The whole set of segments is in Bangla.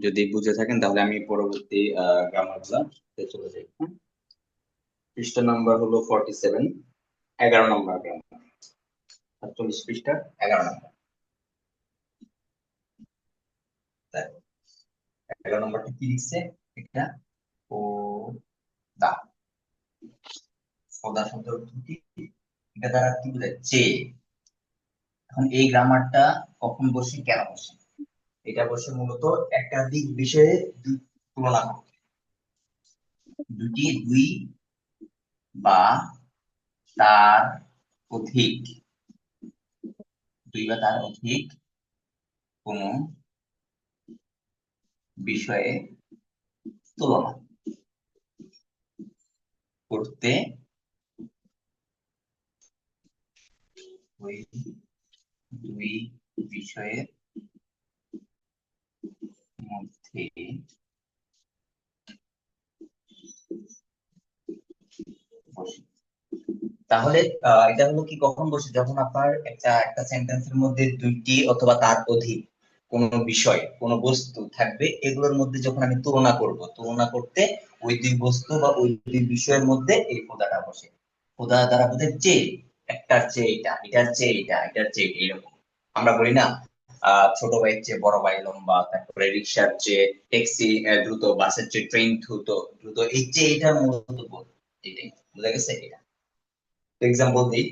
যদি বুঝে থাকেন তাহলে আমি পরবর্তী গ্রামার গুলা চলে যাই। পৃষ্ঠা নাম্বার হলো 47, 11 নম্বর গ্রামার, 48 পৃষ্ঠা 11 নম্বর। 11 নম্বরটা কি লিখছে? এটা ও দা সদা শব্দের অর্থ কি? এটা দ্বারা কি বোঝায়? যে। এখন এই গ্রামারটা কখন বসে, কেন বসে? এটা বসে মূলত একাধিক বিষয়ে তুলনা করতে। দুই বা তার অধিক, দুই বা তার অধিক কোন বিষয়ে তুলনা করতে ওই দুই বিষয়ের মধ্যে বসে। তাহলে এটা হলো কি, কখন বসে? যখন আপনার একটা একটা সেন্টেন্সের মধ্যে দুইটি অথবা তার অধিক কোন বিষয়, কোন বস্তু থাকবে, এগুলোর মধ্যে যখন আমি তুলনা করব, তুলনা করতে ওই দুই বস্তু বা ওই দুই বিষয়ের মধ্যে এই খোদাটা বসে। খোদা দ্বারা বোঝায় যে, একটার চেয়ে এটা, এটার চেয়ে এটা, এটার চেয়ে এটা, এরকম। আমরা বলি না, ছোট ভাইয়ের চেয়ে বড় ভাই লম্বা, তারপরে রিক্সার চেয়ে ট্যাক্সি দ্রুত, বাসের চেয়ে ট্রেন দ্রুত দ্রুত, এই যে এটার মূলত বল, এটাই বুঝা গেছে। এটা এক্সাম্পল দিই,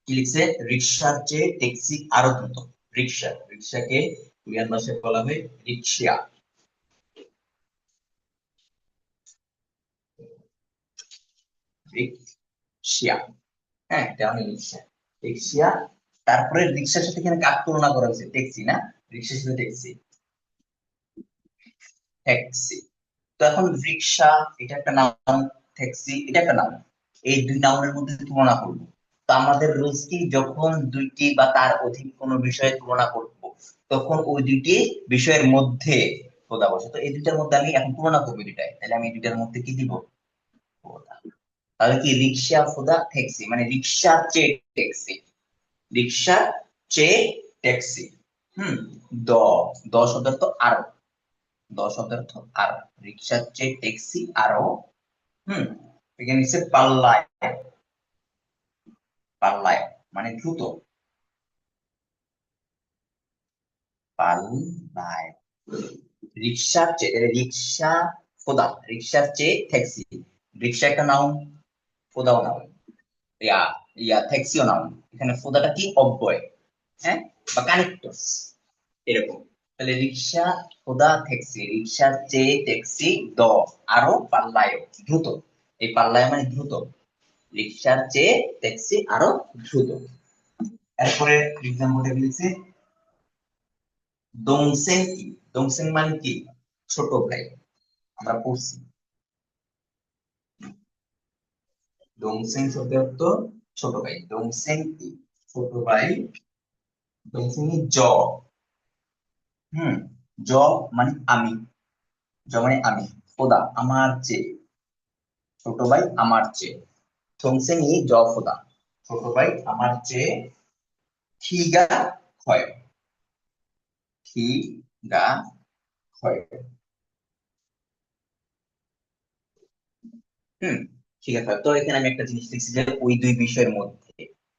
কি লিখছে? রিক্সার চেয়ে ট্যাক্সি আরো দ্রুত। রিক্সা, রিক্সাকে কোরিয়ান ভাষায় বলা হয় রিক্সা। রিক্সা, হ্যাঁ, এটা আমি রিক্সা, রিক্সা। তারপরে রিক্সার সাথে এখানে কার তুলনা করা হয়েছে? ট্যাক্সি না? রিক্সার সাথে ট্যাক্সি, ট্যাক্সি। তো এখন রিক্সা এটা একটা নাউন, ট্যাক্সি এটা একটা নাউন, এই দুই নাউনের মধ্যে তুলনা করব। তো আমাদের রোজ কি, যখন দুইটি বা তার অধিক কোনো বিষয়ে তুলনা করব, তখন ওই দুইটি বিষয়ের মধ্যে খোদা বসে। তো এই দুইটার মধ্যে আমি এখন তুলনা করবো দুইটাই, তাহলে আমি এই দুইটার মধ্যে কি দিব? খোদা। তাহলে কি, রিক্সা খোদা ট্যাক্সি, মানে রিক্সার চেয়ে ট্যাক্সি, রিক্সার চেয়ে ট্যাক্সি। হুম। দ, দ শব্দের তো আরো, দ শব্দের অর্থ আরো, রিক্সার চেয়ে ট্যাক্সি আরো। হুম। এখানে নিচে পাল্লায়, পাল্লায় মানে দ্রুত, পাল্লায়। রিক্সার চেয়ে, রিক্সা খোদা, রিক্সার চেয়ে ট্যাক্সি, রিক্সা একটা নাউন, খোদাও নাউন, ইয়া ইয়া ট্যাক্সিও নাউন। এখানে খোদাটা কি? অব্যয়, হ্যাঁ, বা কানেক্টর, এরকম। তাহলে রিক্সা খোদা ট্যাক্সি, রিক্সার চেয়ে ট্যাক্সি দ, আরো পাল্লায় দ্রুত। এই পাল্লায় মানে দ্রুত, রিক্সার চেয়ে ট্যাক্সি আরো দ্রুত। এরপরে এক্সাম্পল লিখছি, দংসেন কি? দংসেন মানে কি? ছোট ভাই, আমরা পড়ছি। দংসেন শব্দের অর্থ ছোট ভাই, দংসেন কি? ছোট ভাই। দংসেন জ, হুম, জ মানে আমি, জ মানে আমি, খোদা আমার চেয়ে, ছোট ভাই আমার চেয়ে। দংসেন ই জ খোদা, ছোট ভাই আমার চেয়ে খিগা হয়, খিগা হয়। হুম, ঠিক আছে। তো এখানে আমি একটা জিনিস লিখছি যে ওই দুই বিষয়ের মধ্যে,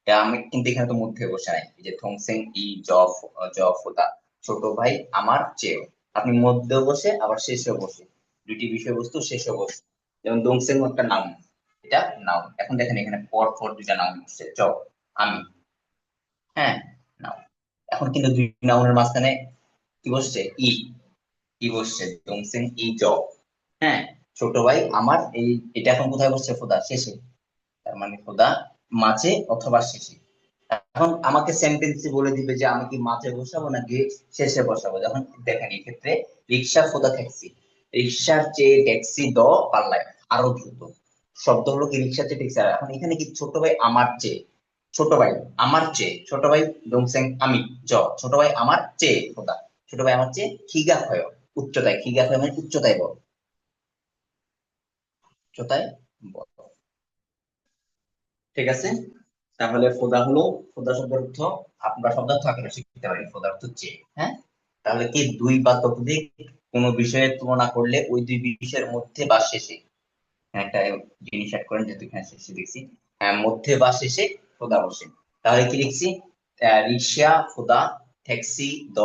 তা আমি কিন্তু এখানে তো মধ্যে বসে নাই, এই যে থংসেং ই জফুদা, ছোট ভাই আমার চেয়েও। আপনি মধ্যেও বসে আবার শেষেও বসে, দুইটি বিষয়বস্তু শেষেও বসে। যেমন দংসেং একটা নাউন, এটা নাউন। এখন দেখেন এখানে পর পর দুইটা নাউন বসছে, আমি, হ্যাঁ, নাউন। এখন কিন্তু দুই নাউনের মাঝখানে কি বসছে? ই, কি বসছে? দংসেং ই জ, হ্যাঁ। ছোট ভাই আমার, এই এটা এখন কোথায় বসছে? খোদা শেষে, তার মানে খোদা মাঝে অথবা শেষে। এখন আমাকে সেন্টেন্সে বলে দিবে যে আমি কি মাঝে বসাবো নাকি শেষে বসাবো। যখন দেখেন এই ক্ষেত্রে রিক্সা খোদা ট্যাক্সি, রিক্সার চেয়ে ট্যাক্সি দ পাল্লায় আরো দ্রুত। শব্দ হলো কি, রিক্সার চেয়ে ট্যাক্সি। এখন এখানে কি, ছোট ভাই আমার চেয়ে, ছোট ভাই আমার চেয়ে, ছোট ভাই দংসেং আমি জ, ছোট ভাই আমার চেয়ে খোদা, ছোট ভাই আমার চেয়ে খিগা হয়, উচ্চতায়, খিগা হয় মানে উচ্চতায় বল, উচ্চতায় বল। ঠিক আছে। তাহলে খোদা হলো, খোদা শব্দের অর্থ, আমরা শব্দার্থ আকারে শিখতে পারি, খোদার অর্থ চেয়ে, হ্যাঁ। তাহলে কি দুই বা ততোধিক কোনো বিষয়ের তুলনা করলে ওই দুই বিষয়ের মধ্যে বা শেষে, একটা জিনিস অ্যাড করেন যেহেতু এখানে শেষে দেখছি, মধ্যে বা শেষে খোদা বসে। তাহলে কি লিখছি? রিক্সা খোদা ট্যাক্সি দ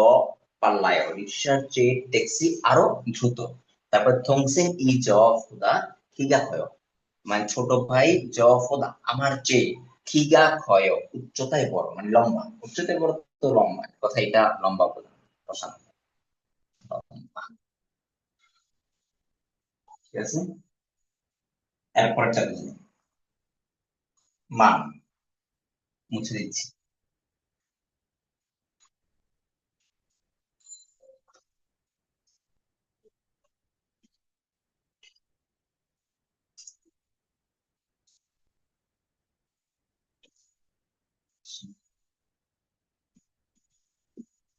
পাল্লায়, রিক্সার চেয়ে ট্যাক্সি আরো দ্রুত। তারপর থংসেন ই জ খোদা খিগা ক্ষয়, মানে ছোট ভাই জ খোদা আমার চেয়ে খিগা ক্ষয় উচ্চতায় বড়, মানে লম্বা, উচ্চতায় বড় তো লম্বা, কথা এটা লম্বা বলে বসানো। ঠিক আছে, এরপর চালু মান মুছে দিচ্ছি।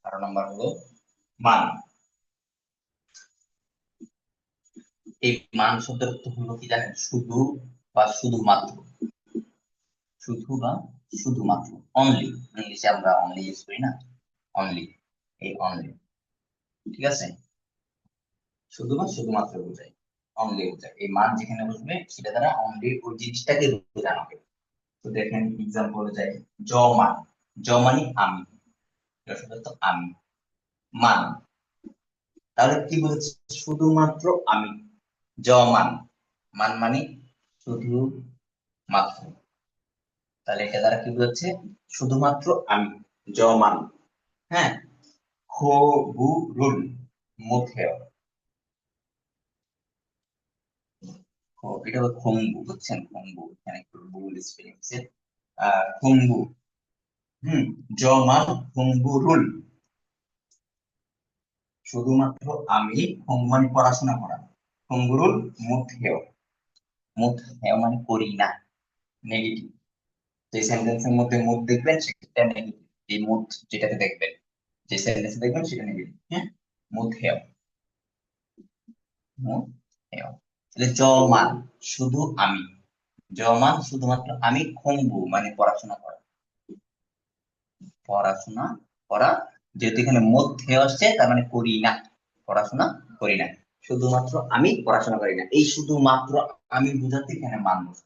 কারণ নাম্বার হলো মান। এই মান শব্দের অর্থ হলো কি জানেন? শুধু বা শুধুমাত্র, শুধু বা শুধুমাত্র, অনলি। ইংলিশে আমরা অনলি ইউজ করি না, অনলি, এই অনলি। ঠিক আছে, শুধু বা শুধুমাত্র বোঝায়, অনলি বোঝায়। এই মান যেখানে বসবে সেটা দ্বারা অনলি ওই জিনিসটাকে বোঝানো হবে। তো দেখেন এক্সাম্পল যায়, জ মান, জ মানে আমি, এটা শব্দ তো আমি, মান, তাহলে কি বলছে? শুধুমাত্র আমি, জ মান, মান মানে শুধু মাত্র, তাহলে এটা দ্বারা কি বোঝাচ্ছে? শুধুমাত্র আমি, জ মান। হ্যাঁ, খো বু রুল মুখেও, এটা হলো খঙ্গু, বুঝছেন? খঙ্গু, এখানে একটু ভুল স্পেলিং আছে। খঙ্গু, হুম, জ মান খঙ্গু রুল, শুধুমাত্র আমি, খঙ্গু মানে পড়াশোনা করা, খঙ্গুরুল মুখেও, মুখেও মানে করি না, নেগেটিভ। যে সেন্টেন্সের মধ্যে মুখ দেখবেন সেটা নেগেটিভ, এই মুখ যেটাতে দেখবেন, যে সেন্টেন্স দেখবেন সেটা নেগেটিভ। হ্যাঁ, মুখেও, মুখেও। তাহলে জ মান শুধু আমি, জ মান শুধুমাত্র আমি, খঙ্গু মানে পড়াশোনা করা, পড়াশোনা করা, যেহেতু এখানে মধ্যে আসছে তার মানে করি না, পড়াশোনা করি না। শুধুমাত্র আমি পড়াশোনা করি না, এই শুধুমাত্র আমি বুঝাতে এখানে মানুষ,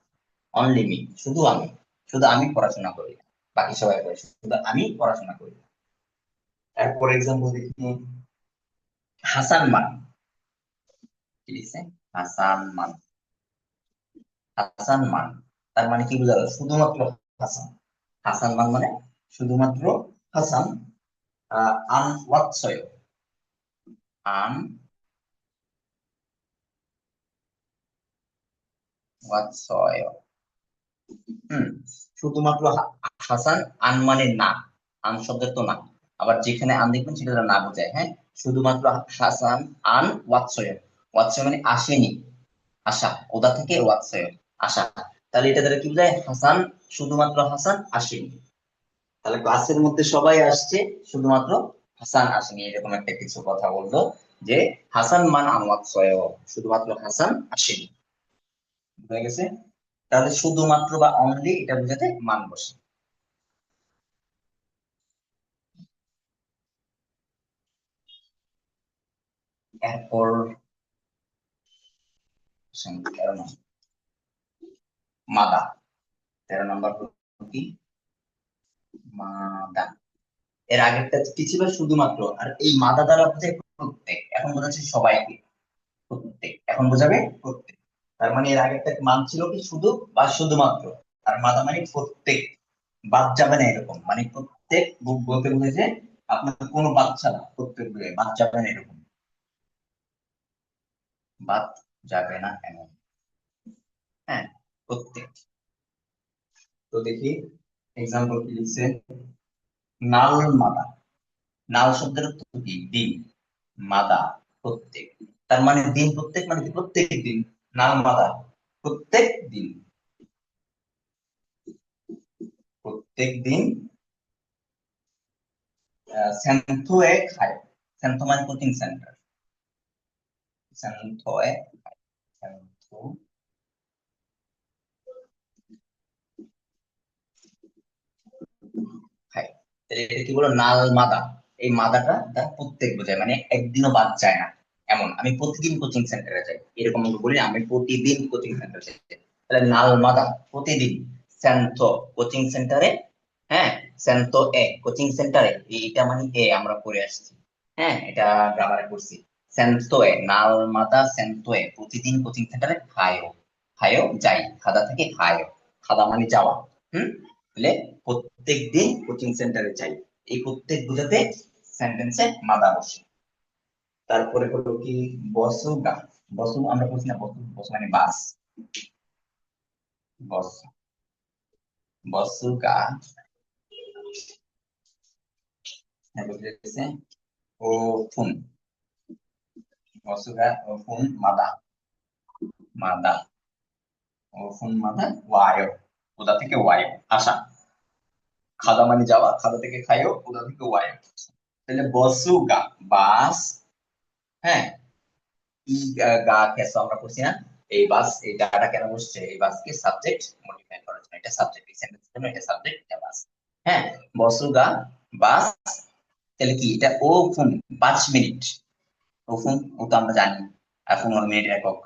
অনলি মি, শুধু আমি, শুধু আমি পড়াশোনা করি না, বাকি সবাই করে, শুধু আমি পড়াশোনা করি না। এরপর এক্সাম্পল দেখি, হাসান মান, কি লিখছে? হাসান মান, হাসান মান, তার মানে কি বোঝালো? শুধুমাত্র হাসান, হাসান মান মানে শুধুমাত্র হাসান। আন ওয়াৎসয়, আন ওয়াৎসয়, শুধুমাত্র হাসান, আন মানে না, আন শব্দের তো না, আবার যেখানে আন দেখবেন সেটা না বোঝায়। হ্যাঁ, শুধুমাত্র হাসান আন ওয়াৎসয়, ওয়াৎসয় মানে আসেনি, আশা, ওদা থেকে ওয়াৎসয়, আশা। তাহলে এটা দ্বারা কি বোঝায়? হাসান, শুধুমাত্র হাসান আসেনি, তাহলে ক্লাসের মধ্যে সবাই আসছে, শুধুমাত্র হাসান আসেনি, এরকম একটা কিছু কথা বললো, যে হাসান মান আন ওয়াৎসয়, শুধুমাত্র হাসান আসেনি। বুঝা গেছে? তাহলে শুধুমাত্র বা অনলি এটা বোঝাতে মান বসে। এরপর 13 মাদা, 13 নম্বর হলো কি? মাদা। এর আগেরটা কি ছিল? শুধুমাত্র। আর এই মাদা দ্বারা বোঝায় প্রত্যেক, এখন বোঝাচ্ছে সবাইকে, প্রত্যেক, এখন বোঝাবে প্রত্যেক। তার মানে এর আগেরটা মান ছিল কি? শুধু বা শুধুমাত্র, আর মাদা মানে প্রত্যেক, বাদ যাবে না এরকম, মানে প্রত্যেক বলতে বোঝায় আপনার কোনো বাচ্চা না, প্রত্যেক বাদ যাবে না এরকম, বাদ যাবে না এমন। হ্যাঁ, প্রত্যেক। তো দেখি এক্সাম্পল কি লিখছে, নাল মাদা, নাল শব্দের অর্থ কি? দিন, মাদা প্রত্যেক, তার মানে দিন, প্রত্যেক মানে কি? প্রত্যেক দিন, নাল মাদা প্রত্যেক দিন, প্রত্যেক দিন। সেন্থো এ খায়, সেন্থো মানে কোচিং সেন্টার, সেন্থো এ, সেন্থো খায়, তাহলে এটা কি বলো? নাল মাদা, এই মাদাটা তার প্রত্যেক বোঝায়, মানে একদিনও বাদ যায় না এমন। আমি প্রতিদিন কোচিং সেন্টারে যাই, এরকম আমি বলি না, আমি প্রতিদিন কোচিং সেন্টারে যাই। তাহলে নাল মাদা প্রতিদিন, স্যান্থো কোচিং সেন্টারে, হ্যাঁ স্যান্থো এ কোচিং সেন্টারে, এইটা মানে এ আমরা পড়ে আসছি, হ্যাঁ এটা গ্রামারে পড়ছি। স্যান্থো এ নাল মাদা স্যান্থো এ প্রতিদিন কোচিং সেন্টারে খায়ও, খায়ও যাই, খাদা থেকে খায়ও, খাদা মানে যাওয়া। হুম, তাহলে প্রত্যেক দিন কোচিং সেন্টারে যাই, এই প্রত্যেক বোঝাতে সেন্টেন্সে মাদা বসে। তারপরে হলো কি বসুগা, বসু আমরা বলছি না, বসু বসু মানে বাস, বস বসুগা, হ্যাঁ বুঝতে পেরেছে। ও ফুন, বসুগা ও ফুন মাদা, মাদা ও ফুন মাদা ওয়ায়ো, ওদা থেকে ওয়ায়ো আসা, খাদা মানে যাওয়া, খাদা থেকে খায়ও, ওদা থেকে ওয়ায়ো। তাহলে বসুগা বাস, হ্যাঁ ই গা কেসো আমরা করছি না, এই বাস এই গাটা কেন বসছে, এই বাসকে সাবজেক্ট মডিফাই করার জন্য, এটা সাবজেক্ট, এই সেন্টেন্সের জন্য এটা সাবজেক্ট, এটা বাস। হ্যাঁ বসুগা বাস, তাহলে কি এটা ও ফোন 5 মিনিট, ও ফোন ও তো আমরা জানি, আর ফোন 1 মিনিট একক,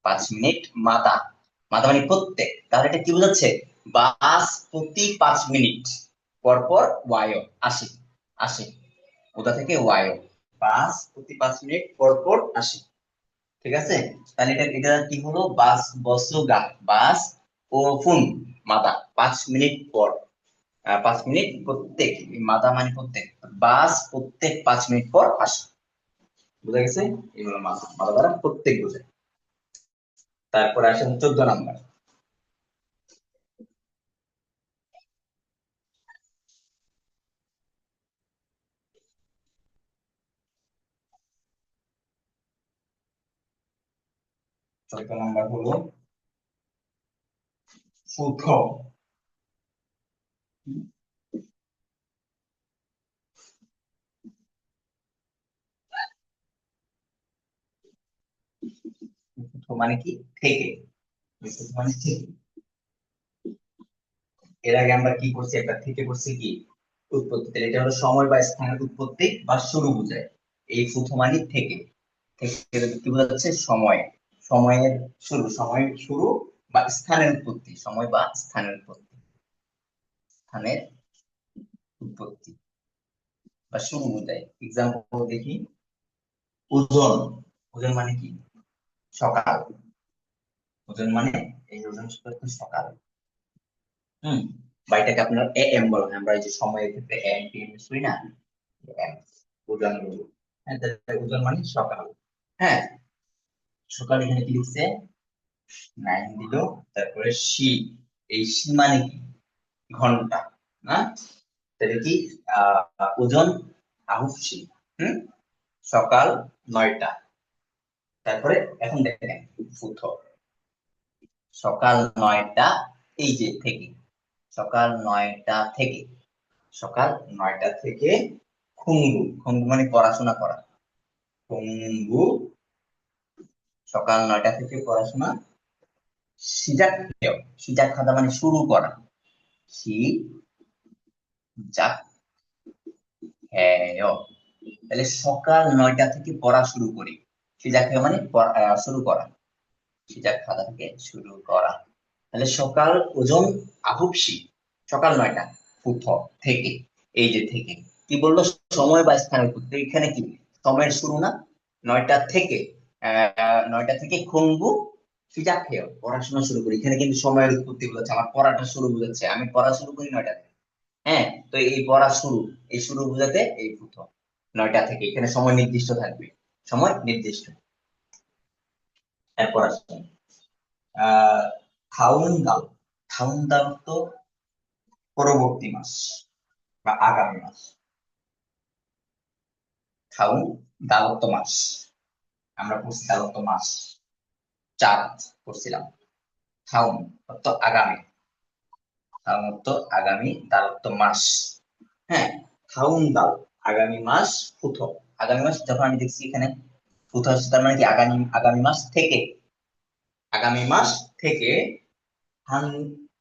5 মিনিট মাতা, মাতা মানে প্রত্যেক, তাহলে এটা কি বোঝাচ্ছে, বাস প্রতি 5 মিনিট পর পর ওয়ায়ো আসে, আসে ওটা থেকে ওয়ায়ো, বাস প্রতি 5 মিনিট পর পর আসে। ঠিক আছে, তাহলে এটা এটা কি হলো, বাস বসুগা বাস ও ফুন মাদা 5 মিনিট পর, 5 মিনিট প্রত্যেক, মাদা মানে প্রত্যেক, বাস প্রত্যেক 5 মিনিট পর আসে। বুঝা গেছে, এই হলো মাদা, মাদা দ্বারা প্রত্যেক বোঝায়। তারপরে আসেন 14 নাম্বার। 14 নাম্বার হলো ফুথ, ফুথ মানে কি থেকে, ফুথ মানে থেকে। এর আগে আমরা কি করছি, একটা থেকে করছি কি উৎপত্তি, তাহলে এটা হলো সময় বা স্থানের উৎপত্তি বা শুরু বোঝায়, এই ফুথ মানে থেকে, থেকে কি বোঝাচ্ছে সময়, সময়ের শুরু, সময়ের শুরু বা স্থানের উৎপত্তি, সময় বা স্থানের উৎপত্তি, স্থানের উৎপত্তি বা শুরু বোঝায়। এক্সাম্পল দেখি, ওজন, ওজন মানে কি সকাল, ওজন মানে এই ওজন শব্দ হচ্ছে সকাল। হুম, বা এটাকে আপনার এ এম বলেন, আমরা এই যে সময়ের ক্ষেত্রে এম পি এম শুনি না, AM, ওজন বলি। হ্যাঁ তাহলে ওজন মানে সকাল। হ্যাঁ সকাল এখানে কি লিখছে, 9 দিল, তারপরে শি, এই শি মানে কি ঘন্টা, না তাহলে কি ওজন আহুফসি, হুম সকাল 9টা। তারপরে এখন দেখেন ফুথ, সকাল 9টা, এই যে থেকে, সকাল 9টা থেকে, সকাল 9টা থেকে খুঙ্গু, খুঙ্গু মানে পড়াশোনা করা, খুঙ্গু সকাল 9টা থেকে পড়াশোনা, সিজাক হেয়, সিজাক খাদা মানে শুরু করা, সি জাক হেয়, তাহলে সকাল 9টা থেকে পড়া শুরু করি, সিজাক হেয় মানে শুরু করা, সিজাক খাদা থেকে শুরু করা। তাহলে সকাল ওজন আহুপসি, সকাল 9টা ফুথ থেকে, এই যে থেকে কি বললো, সময় বা স্থানের উৎপত্তি, এখানে কি সময়ের শুরু না, 9টা থেকে, 9টা থেকে খুঙ্গু সিজাক খেয়েও পড়াশোনা শুরু করি, এখানে কিন্তু সময়ের উৎপত্তি বলেছে, আমার পড়াটা শুরু বুঝাচ্ছে, আমি পড়া শুরু করি 9টা থেকে। হ্যাঁ তো এই পড়া শুরু, এই শুরু বোঝাতে এই ফুথ, 9টা থেকে, এখানে সময় নির্দিষ্ট থাকবে, সময় নির্দিষ্ট। এরপর আসছে আহ খাউন দাল, খাউন দাল তো পরবর্তী মাস বা আগামী মাস, খাউন দালত্ব মাস, আমরা পড়ছি দালত্ব মাস, চাঁদ পড়ছিলাম, খাউন অর্থ আগামী, খাউন অর্থ আগামী, দালত্ব মাস। হ্যাঁ খাউন দাল আগামী মাস, ফুথ আগামী মাস, যখন আমি দেখছি এখানে ফুথ আসছে তার মানে কি আগামী, আগামী মাস থেকে, আগামী মাস থেকে, হান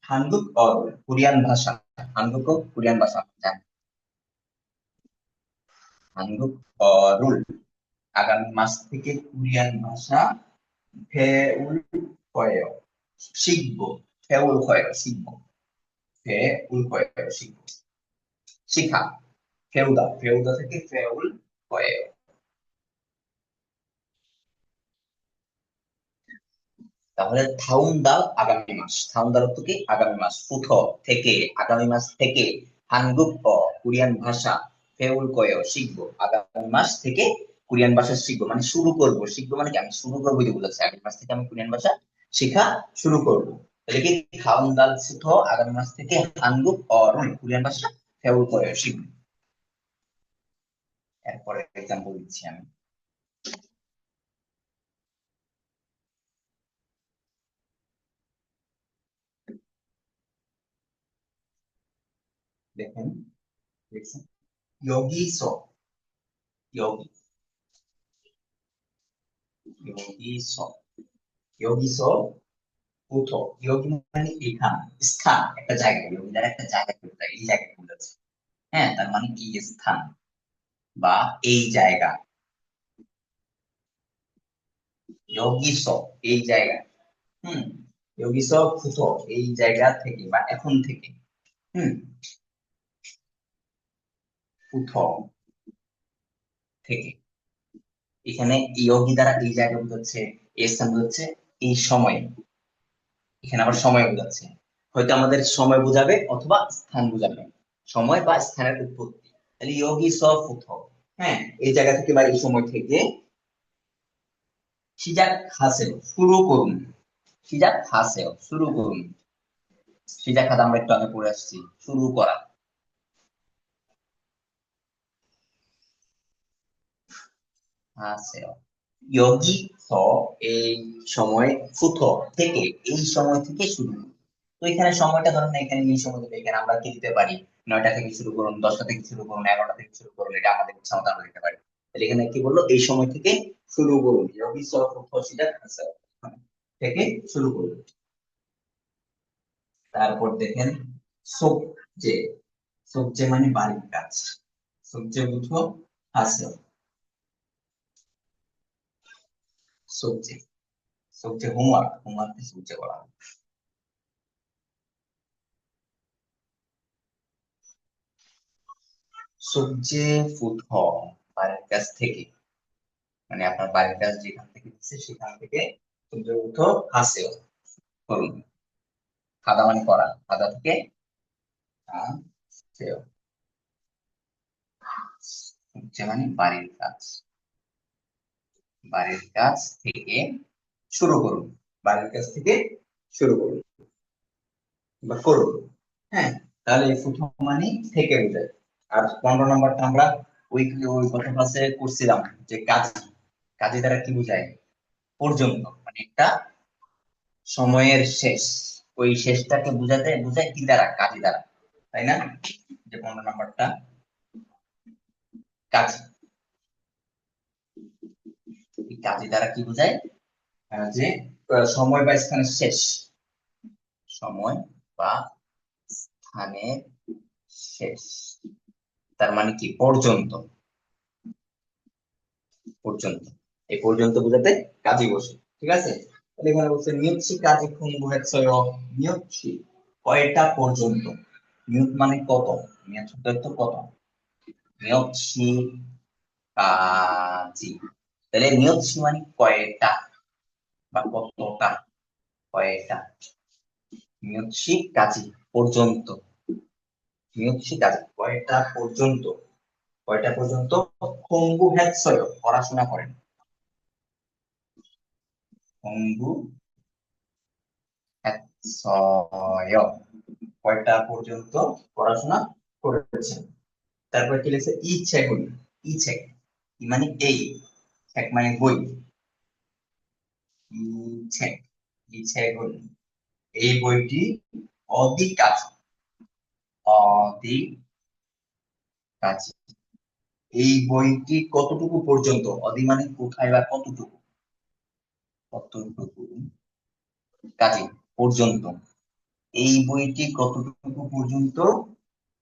হানগুক কোরিয়ান ভাষা, হানগুক কোরিয়ান ভাষা জানি। 한국 রুল, আগামী মাস থেকে কোরিয়ান ভাষা 배울 거예요. শিখবো, 배울 거예요. শিখবো, 배울 거예요. শিখবো, শিখা, 배우다, 배우다 থেকে 배울 거예요. তাহলে 다음 달 আগামী মাস, 다음 달 অর্থ কি আগামী মাস, 부터 থেকে, আগামী মাস থেকে 한국어 কোরিয়ান ভাষা 배울 거예요 শিখবো, আগামী মাস থেকে কোরিয়ান ভাষা শিখবো মানে শুরু করব, শিখবো মানে কি আমি শুরু করবো যে বলেছে, আগামী মাস থেকে আমি কোরিয়ান ভাষা শেখা শুরু করব। তাহলে কি 다음 달 부터 আগামী মাস থেকে 한국어를 কোরিয়ান ভাষা 배울 거예요 শিখবো। এরপরে এক্সাম্পল দিচ্ছি আমি, দেখেন, দেখছেন, 여기서, 여기, 여기서, 여기서 বুথ, ইয়োগি মানে এখান, স্থান, একটা জায়গা, ইয়োগি দ্বারা একটা জায়গা বলতে, এই জায়গা বলেছে। হ্যাঁ, তার মানে এই স্থান বা এই জায়গা, ইয়োগিস এই জায়গা, হুম, ইয়োগিস ফুথ এই জায়গা থেকে বা এখন থেকে, হুম, ফুথ থেকে, এখানে ইয়োগি দ্বারা এই জায়গা বোঝাচ্ছে, এই স্থান বোঝাচ্ছে, এই সময়, এখানে আবার সময় বোঝাচ্ছে, হয়তো আমাদের সময় বোঝাবে অথবা স্থান বোঝাবে, সময় বা স্থানের উৎপত্তি। তাহলে ইয়োগি স ফুথ, হ্যাঁ, এই জায়গা থেকে বা এই সময় থেকে 시작하세요 শুরু করুন, 시작하세요 শুরু করুন, 시작하다 আমরা একটু আগে পড়ে আসছি, শুরু করা, 하세요 여기서 এই সময় ফুথ থেকে, এই সময় থেকে শুরু করুন। তো এখানে সময়টা ধরেন না, এখানে এই সময় দেবে, এখানে আমরা কি দিতে পারি, 9টা থেকে শুরু করুন, 10টা থেকে শুরু করুন, 11টা থেকে শুরু করুন, এটা আমাদের ইচ্ছা মতো আমরা দিতে পারি। তাহলে এখানে কি বললো, এই সময় থেকে শুরু করুন, 여기서 ফুথ 시작하세요 থেকে শুরু করুন। তারপর দেখেন সবজে, সবজে মানে বাড়ির কাজ, সবজে বুঝো আছে, সবজে, সবজে হোমওয়ার্ক, হোমওয়ার্কে সবজে করা হয়। সবজে ফুটহ বাড়ির কাছ থেকে, মানে আপনার বাড়ির কাজ যেখান থেকে দিচ্ছে সেখান থেকে সবজে উঠো হাসেও করুন, খাদা মানে করা, খাদা থেকে হাসেও, সবজে মানে বাড়ির কাজ, বাড়ির কাজ থেকে শুরু করুন, বাড়ির কাছ থেকে শুরু করুন বা করুন, হ্যাঁ, তাহলে এই প্রথম মানে থেকে বোঝায়। আর 15 নম্বরটা আমরা ওই ওই গত ক্লাসে করছিলাম, যে কাজী, কাজী দ্বারা কি বোঝায়, পর্যন্ত, মানে একটা সময়ের শেষ, ওই শেষটাকে বোঝাতে বোঝায় কি দ্বারা, কাজী দ্বারা, তাই না? যে 15 নম্বরটা কাজী, এই কাজী দ্বারা কি বোঝায়, যে সময় বা স্থানের শেষ, সময় বা স্থানের শেষ, তার মানে কি পর্যন্ত, পর্যন্ত, এই পর্যন্ত বোঝাতে কাজী বসে, ঠিক আছে? তাহলে এখানে বলছে নিউটসি কাজী 공부했어요, নিউটসি কয়টা পর্যন্ত, নিউট মানে কত, নিউট শব্দের তো কত, নিউটসি কাজী, তাহলে নিউটসি মানে কয়টা বা কতটা, কয়টা, নিউটসি কাজী পর্যন্ত, নিউটসি কাজী কয়টা পর্যন্ত, কয়টা পর্যন্ত 공부했어요 পড়াশোনা করেন, 공부했어요 কয়টা পর্যন্ত পড়াশোনা করেছেন। তারপর কি লিখছে ই ছেগুন, ই ছেক, ই মানে এই, ছেক মানে বই, ই ছেক, ই ছেগুন এই বইটি অধিক কাছে, অধিক কাছে, এই বইটি কতটুকু পর্যন্ত, অধি মানে কোথায় বা কতটুকু, কতটুকু কাজে পর্যন্ত, এই বইটি কতটুকু পর্যন্ত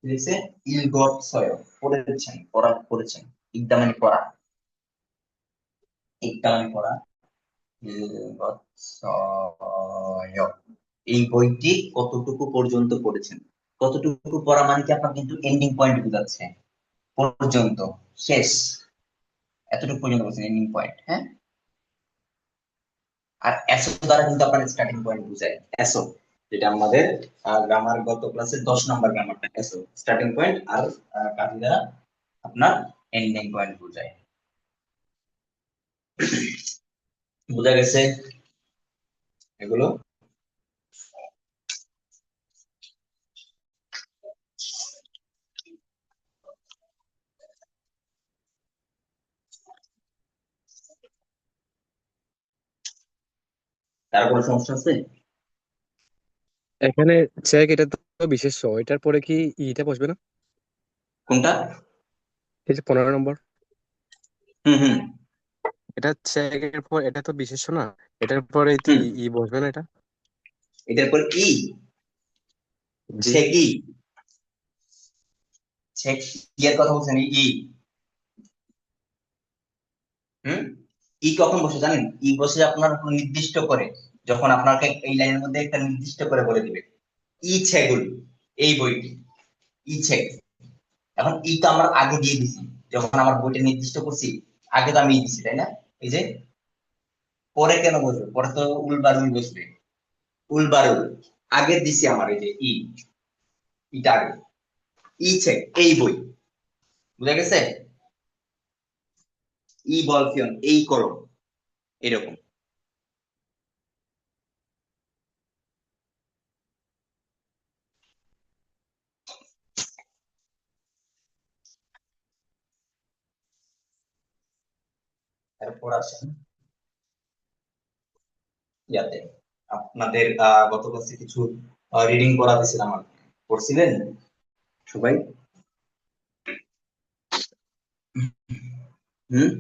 লিখছে ইলগট ছয়, পড়েছেন। ইকদা মানে পড়া, ইকদা মানে পড়া। বৎসয়। এই বইটি কতটুকু পর্যন্ত পড়েছেন? কতটুকু পড়া মানে কি আপনার কিন্তু এন্ডিং পয়েন্ট বোঝাচ্ছে, পর্যন্ত, শেষ, এতটুকু পর্যন্ত বলছেন এন্ডিং পয়েন্ট, হ্যাঁ। আর এসো দ্বারা কিন্তু আপনার স্টার্টিং পয়েন্ট বোঝায়, এসো, যেটা আমাদের গ্রামার গত ক্লাসে 10 নম্বর গ্রামারটা, এসো স্টার্টিং পয়েন্ট, আর কাজী দ্বারা আপনার এন্ডিং পয়েন্ট বোঝায়। বোঝা গেছে এগুলো? তার কোনো সমস্যা আছে? এখানে চেক, এটা তো বিশেষ্য, এটার পরে কি ইটা বসবে না? কোনটা? এই যে 15 নম্বর, হুম হুম। এটা চেক এর পর, এটা তো বিশেষ্য না, এটার পরে কি হুম, ই বসবে না এটা? এটার পর ই, জি। সে কি, সে কি এর কথা বলছেন? ই, হুম। ই কখন বসে জানেন? ই বসে আপনার কোনো নির্দিষ্ট করে, যখন আপনাকে এই লাইনের মধ্যে একটা নির্দিষ্ট করে বলে দিবে, ই ছেগুল, এই বইটি, ই ছেগ। এখন ই তো আমরা আগে দিয়ে দিছি, যখন আমার বইটা নির্দিষ্ট করছি, আগে তো আমি ই দিছি, তাই না? এই যে পরে কেন বসবে? পরে তো উল বসবে, উল আগে দিছি আমার, এই যে ই, ইটা আগে, ই ছেগ এই বই। বুঝা গেছে? ই বলফিয়ন এই করো, এরকম। তারপর আসেন ইয়াতে, আপনাদের গত ক্লাসে কিছু রিডিং করা দিয়েছিলাম, করছিলেন সবাই? হুম।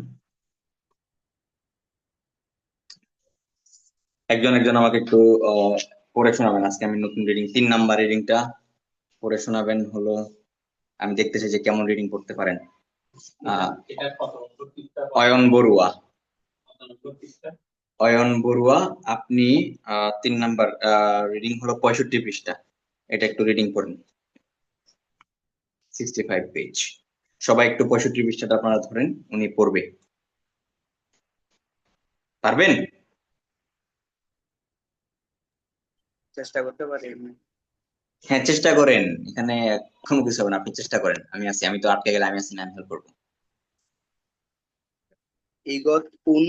একজন একজন আমাকে একটু আহ, পড়ে শোনাবেন। আজকে আমি নতুন রিডিং, 3 নাম্বার রিডিংটা পড়ে শোনাবেন হলো। আমি দেখতেছি যে কেমন রিডিং করতে পারেন। অয়ন বড়ুয়া, অয়ন বড়ুয়া, আপনি 3 নাম্বার রিডিং হলো 65 পৃষ্ঠা, এটা একটু রিডিং করেন। 65 পেজ। সবাই একটু 65 পৃষ্ঠাটা আপনারা ধরেন, উনি পড়বে। পারবেন? চেষ্টা করতে পারি। হ্যাঁ, চেষ্টা করেন, এখানে কোনো কিছু হবে না, আপনি চেষ্টা করেন, আমি আছি, আমি তো আটকে গেলে আমি আছি না, আমি হেল্প করবো। ইগত উন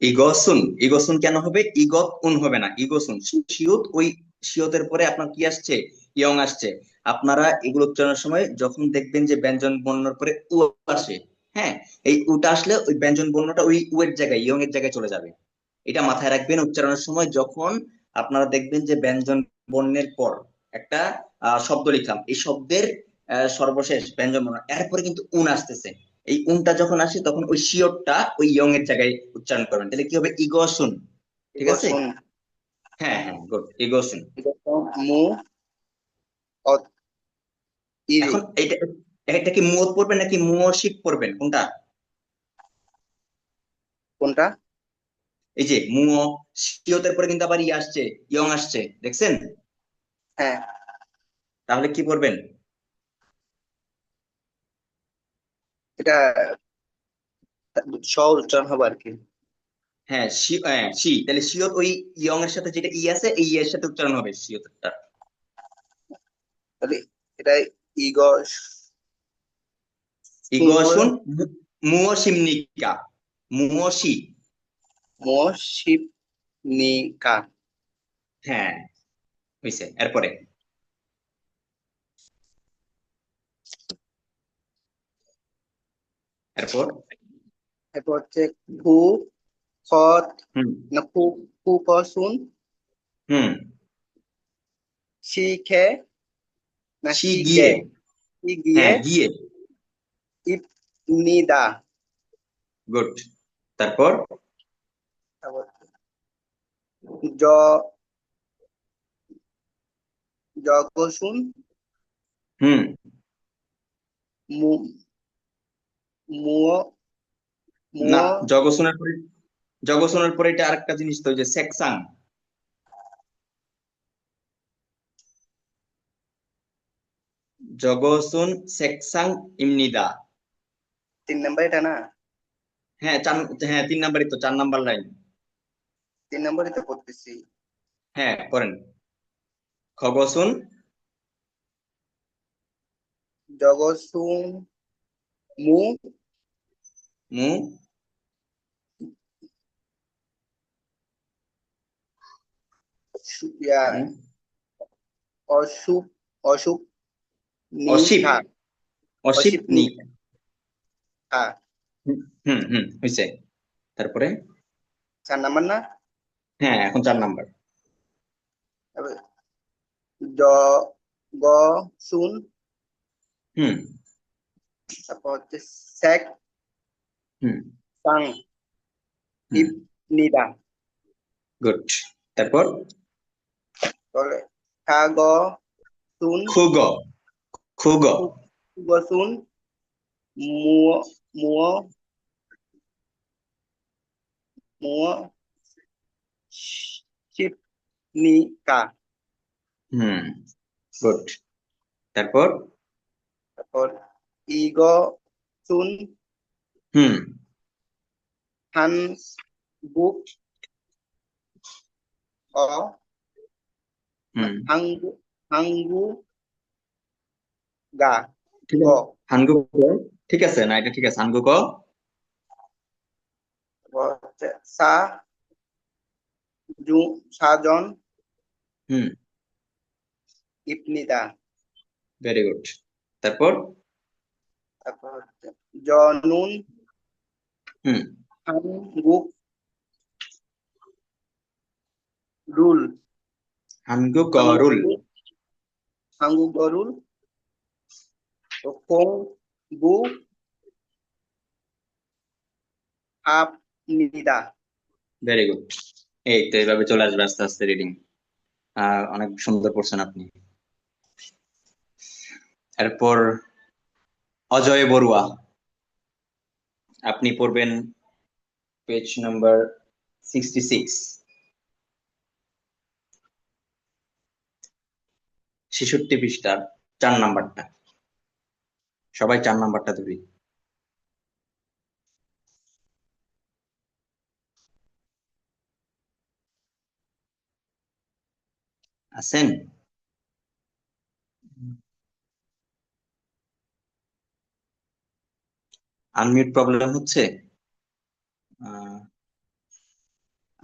ইগসুন, ইগসুন কেন হবে? ইগত উন হবে না, ইগসুন। শিওত, ওই শিওতের পরে আপনার কি আসছে? ইয়ং আসছে। আপনারা এগুলো উচ্চারণের সময় যখন দেখবেন যে ব্যঞ্জন বর্ণের পরে উ আসে, হ্যাঁ, এই উটা আসলে ওই ব্যঞ্জন বর্ণটা ওই উ এর জায়গায়, ইয়ং এর জায়গায় চলে যাবে। এটা মাথায় রাখবেন উচ্চারণের সময়। যখন আপনারা দেখবেন যে ব্যঞ্জন বর্ণের পর একটা শব্দ লিখলাম, এই শব্দের সর্বশেষ ব্যঞ্জন বর্ণ, এরপরে কিন্তু উন আসতেছে, এই উনটা যখন আসে তখন ওই শিওরটা ওই ইয়ং এর জায়গায় উচ্চারণ করবেন, তাহলে কি হবে? ইগসুন। ঠিক আছে? ইগসুন হ্যাঁ হ্যাঁ, গুড, ইগসুন। ইগত মু অত ইরি। এখন এটা, এটা কি মুয়ত পড়বেন নাকি মুয়শিপ পড়বেন, কোনটা? কোনটা? এই যে মুয়, শিওতের পরে কিন্তু আবার ই আসছে, ইয়ং আসছে, দেখছেন? হ্যাঁ, তাহলে কি পড়বেন? এটা স উচ্চারণ হবে আর কি। হ্যাঁ, শি, তাহলে শিওত ওই ইয়ং এর সাথে যেটা ই আছে, এই ই এর সাথে উচ্চারণ হবে শিওতটা। তাহলে এটা ইগ ইগসুন, মুয়শিমনিকা, মুয়শি। মশিবনিকা। হ্যাঁ, হইছে। এরপরে, এরপর, এরপর হচ্ছে ফু খত হুম না ফু, ফু ক শুন হুম, শিখে না শি শিগে গিয়ে, ই গিয়ে হ্যাঁ গিয়ে, ইবনিদা। গুড। তারপর, তারপর জ জগসুন হুম, মু মুও না, মুও জগসনের পরে এটা আরেকটা জিনিস তো, ওই যে সেকসাং। জগসুন সেকসাং ইমনিদা। 3 নাম্বার এটা না? হ্যাঁ হ্যাঁ, 3 নাম্বারই তো, 4 নাম্বার লাইন। 3 নাম্বারই তো করতেছি। হ্যাঁ, করেন। খগসুন জগসুন মু মু ইয়া মু অসুপ অসুপ অশিপ নিকা অশিপ অসিপ নি। নিকা। হুম হুম, হয়েছে। তারপরে 4 নাম্বার না? হ্যাঁ, এখন 4 নাম্বার। তারপরে জ গ শুন, হুম তারপর হচ্ছে সেক হুম সাং হুম, ইপ নিদা। গুড। তারপর তাহলে খা গ শুন খুগ খুগ খু গ শুন মুও মুও মুও শিপ নিকা। হুম, গুড। তারপর তারপর ই গ শুন হুম হান বুক অ না, হুম, হাঙ্গু গা ঠিক গ। আছে। হানগু ক, ঠিক আছে না, এটা ঠিক আছে। হানগু ক। তারপর হচ্ছে সা জু সাজন হুম, ইপনিদা। Very good. তারপর তারপর হচ্ছে জনুন হুম, হাঙ্গুক রুল হানগু গরুল। হাঙ্গু হাঙ্গু গরুল ফোং বু আপ নিদা। Very good. এই তো, এইভাবে চলে আসবে আস্তে আস্তে রিডিং। অনেক সুন্দর করছেন আপনি। এরপর অজয় বড়ুয়া, আপনি পড়বেন পেজ নাম্বার 66, 66 পৃষ্ঠার 4 নাম্বারটা। সবাই 4 নাম্বারটা ধরি। আছেন? আনমিউট প্রবলেম হচ্ছে?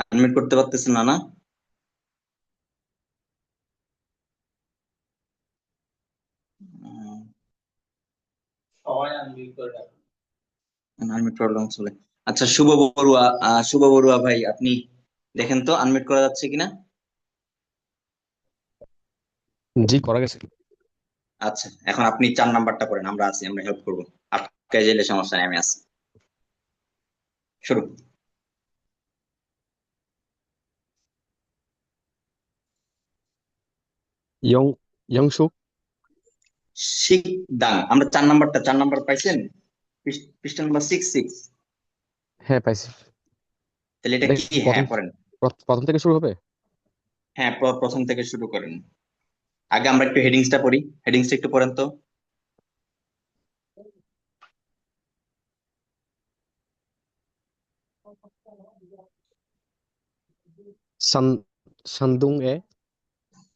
আনমিউট করতে পারতেছেন না? না, আনমিউট প্রবলেম চলে। আচ্ছা, শুভ বড়ুয়া, শুভ বড়ুয়া ভাই, আপনি দেখেন তো আনমিউট করা যাচ্ছে কিনা। জি, করা গেছে। আচ্ছা, এখন আপনি 4 নাম্বারটা পড়েন, আমরা আছি, আমরা হেল্প করবো। আটকে গেলে সমস্যা নেই, আমি আছি। শুরু। ইয়ং ইয়ংসুক। শিকদাং, আমরা 4 নাম্বারটা, 4 নাম্বার পাইছেন? পৃষ্ঠা নাম্বার 66। হ্যাঁ, পাইছি। তাহলে এটা এটা কি? কি হ্যাঁ, প্রথম পড়েন। প্রথম থেকে শুরু হবে? হ্যাঁ, প্রথম থেকে শুরু করেন। আগে আমরা একটু হেডিংসটা পড়ি, হেডিংসটা একটু পড়েন তো। সান সান্দুং এ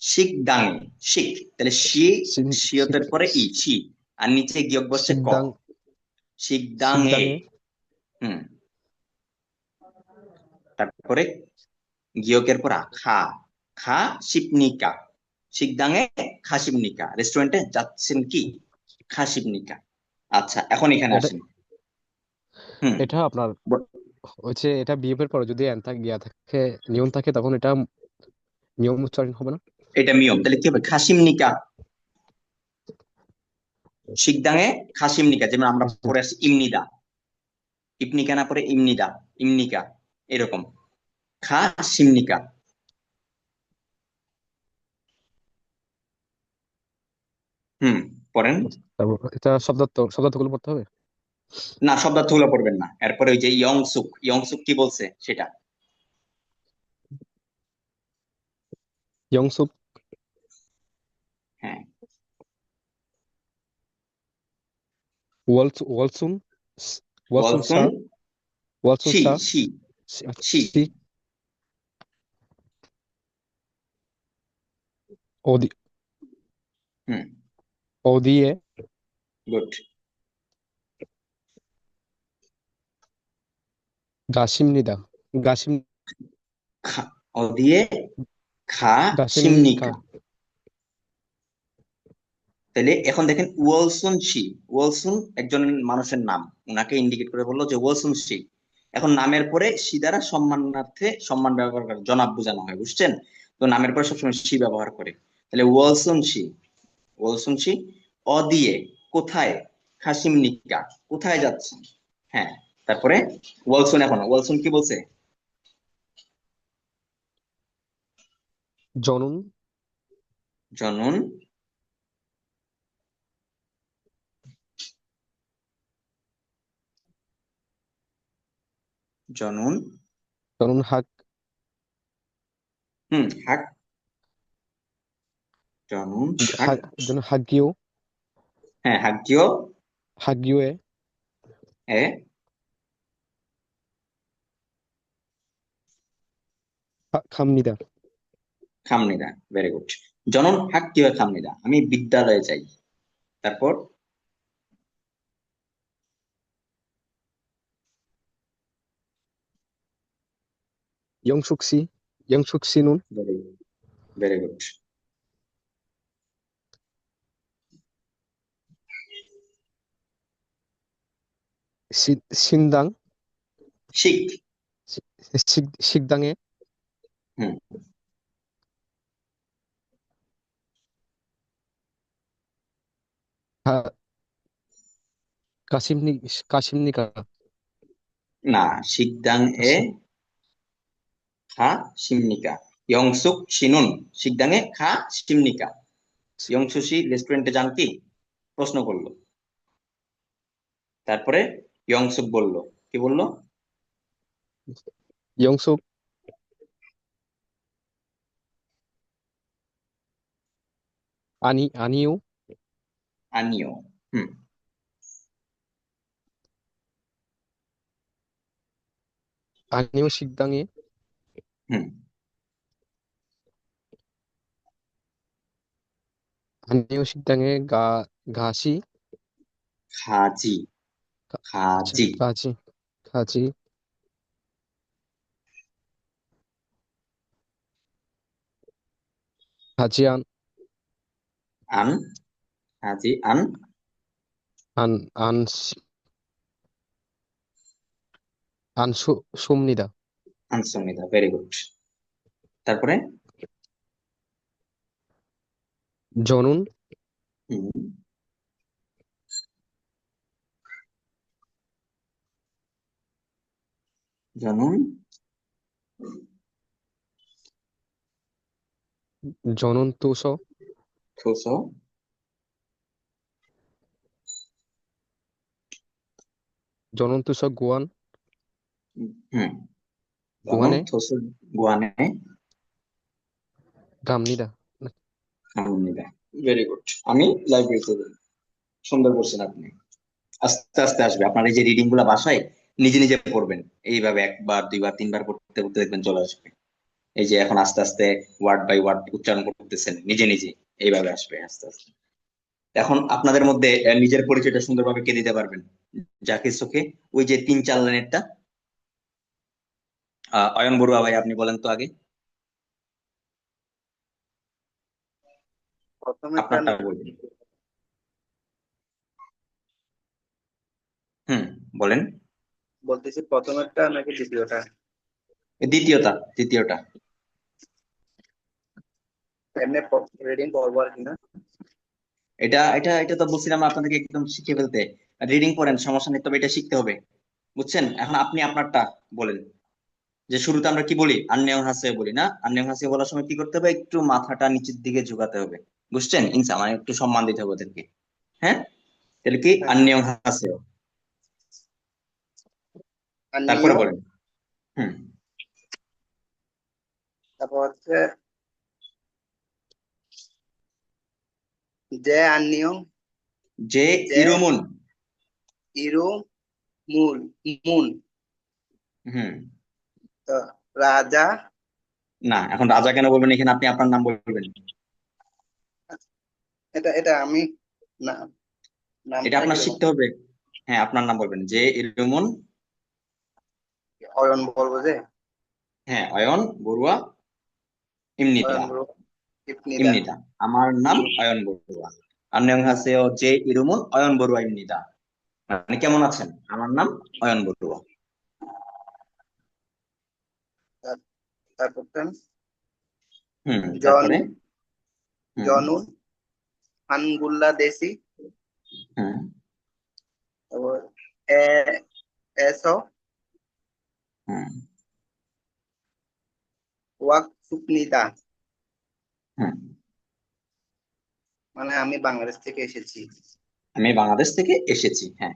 শিকদাং, শিক, তাহলে শি, সিন শিয়তের সিক- পরে ই, ছি, আর নিচে গিয়ক বসছে ক। সিকদাং শিকদাং এ। সিকদাং এ হুম, তারপরে গিয়কের পর খা, খা শিপনিকা। শিকদাং এ খা শিপনিকা, রেস্টুরেন্টে যাচ্ছেন কি? খা শিপনিকা। আচ্ছা, এখন এখানে এটা আসেন। হুম, এটা আপনার হচ্ছে এটা বিহেভিয়ার পরে যদি এন থাকে গিয়া থাকে নিয়ম থাকে তখন এটা নিয়ম উচ্চারণ হবে না? এটা নিয়ম, তাহলে কি হবে? খাসিমনিকা। শিকদাঙে খাসিমনিকা, যেমন আমরা পড়ে আসছি ইমনিদা, ইপনিকা না পড়ে ইমনিদা, ইমনিকা, এরকম। খাসিমনিকা। হুম, পড়েন। তারপর এটা শব্দার্থগুলো পড়তে হবে। না, শব্দার্থগুলো পড়বেন না, এরপরে ওই যে ইয়ংসুক কি বলছে সেটা। ইয়ংসুক, হ্যাঁ, ওয়ালসুন, ওয়ালসুন ওয়ালসুন শাহ, ওয়ালসুন শি শাহ, শি আচ্ছা, শি সি, ওদি, হুম, ওদিয়ে, গুড। গাসিম নিদা, গাসিম, ও দিয়ে খা গাসিম কা, সিমনিকা। তাহলে এখন দেখেন ওয়ালসুন শি, ওয়ালসুন একজন মানুষের নাম, উনাকে ইন্ডিকেট করে বললো যে ওয়ালসুন শি। এখন নামের পরে শি দ্বারা সম্মানার্থে সম্মান ব্যবহার করে, জনাব বোঝানো হয়, বুঝছেন? তো নামের পরে সবসময় শি ব্যবহার করে। তাহলে ওয়ালসুন শি, ওয়ালসুন শি। অ দিয়ে কোথায়, খাসিমনিকা কোথায় যাচ্ছেন। হ্যাঁ, তারপরে ওয়ালসুন, এখন ওয়ালসুন কি বলছে? জনুন, জনুন জনুন জনুন হাক, হাক, জনুন হাক। হাক, জনুন হাগিও, হ্যাঁ, হাগিও হাগিওয়ে, এ খামনিদা, খামনিদা, ভেরি গুড। জনন হাক্কিও খামনিদা, আমি বিদ্যালয়ে যাই। তারপর ইয়ংসুকসি, ইয়ংসুকসিনুন, ভেরি গুড, ভেরি গুড। সিনদাং, শিখ, শিকদাঙে, হুম, কাশিমনি, কাশিমনিকা, না, শিকদাং এ খা সিমনিকা, ইয়ংসুক শিনুন, শিকদাং এ খা সিমনিকা। ইয়ংসুশি রেস্টুরেন্টে যান কি, প্রশ্ন করলো। তারপরে ইয়ংসুক বলল, কি বললো? ইয়ংসুক, আনিও, আনিও, হুম, আনিও শিকদাঙে, হুম, আনিও শিকদাঙে ঘাসি, খাজি, আচ্ছা, খাজি, ঘাজি, ঘাজি, ঘাজিয়ান, আন, খাজি আন, আন, আন, সুমনিদা, আনসুমিদা, ভেরি গুড। তারপরে জনুন, হুম, জানুন, জনুন তুসো, থুসো, জনুন তুসো গুয়ান, হুম, জানুন গুয়ানে, থুসো গুয়ানে, গামনিদা, আলহামদুলিল্লাহ, ভেরি গুড। আমি লাইব্রেরিতে যাই। সুন্দর করছেন আপনি। আস্তে আস্তে আসবে, আপনার এই যে রিডিং গুলা বাসায় নিজে নিজে পড়বেন, এইভাবে একবার দুইবার তিনবার পড়তে পড়তে দেখবেন চলে আসবে। এই যে এখন আস্তে আস্তে ওয়ার্ড বাই ওয়ার্ড উচ্চারণ করতেছেন নিজে নিজে, এইভাবে আসবে আস্তে আস্তে। এখন আপনাদের মধ্যে নিজের পরিচয়টা সুন্দরভাবে কে দিতে পারবেন? যাকে চোখে ওই যে 3-4 লাইনেরটা। অয়ন বড়ুয়া ভাই, আপনি বলেন তো আগে প্রথমেরটা আপনারটা বলবেন। হুম, বলেন। বলতেছি, প্রথমেরটা নাকি দ্বিতীয়টা? দ্বিতীয়টা, দ্বিতীয়টা। এমনি রিডিং করবো আর কি না? এটা এটা এটা তো বলছিলাম আপনাদেরকে একদম শিখে ফেলতে। রিডিং করেন, সমস্যা নেই, তবে এটা শিখতে হবে, বুঝছেন? এখন আপনি আপনারটা বলেন। যে শুরুতে আমরা কি বলি, আন্নেও হাসে বলি না? আন্নেও হাসে বলার সময় কি করতে হবে, একটু মাথাটা নিচের দিকে ঝুঁকাতে হবে, বুঝছেন? ইনসা মানে একটু সম্মান দিতে হবে ওদেরকে। হ্যাঁ, তাহলে কি হ্যাঁ আন্নিয়ং হাসেও। তারপরে আন্নিয়ং, বলেন। হুম। তারপর হচ্ছে যে আন্নিয়ং, যে যে ইরুমুন। ইরু মুল মুন, হুম। তো রাজা, না, এখন রাজা কেন বলবেন, এখানে আপনি আপনার নাম বলবেন। এটা এটা আমি না, এটা নামটা আপনার কিরকম শিখতে হবে। হ্যাঁ, আপনার নাম বলবেন, যে ইরুমুন। অয়ন বলবো যে হ্যাঁ, অয়ন বড়ুয়া ইমনিদা। অয়ন বড় ইপনিদা। ইমনিদা, আমার নাম অয়ন বড়ুয়া। আন্নিয়ং হাসেও যে ইরুমুন অয়ন বড়ুয়া ইমনিদা। মানে কেমন আছেন, আমার নাম অয়ন বড়ুয়া। তার- তারপর হুম, তারপরে। জনুন, হুম। জনুন হানগুল্লা দেশি, হুম। তারপর এ এসো হুম। ওয়াক সুপনিদা, হুম। মানে আমি বাংলাদেশ থেকে এসেছি। আমি বাংলাদেশ থেকে এসেছি, হ্যাঁ।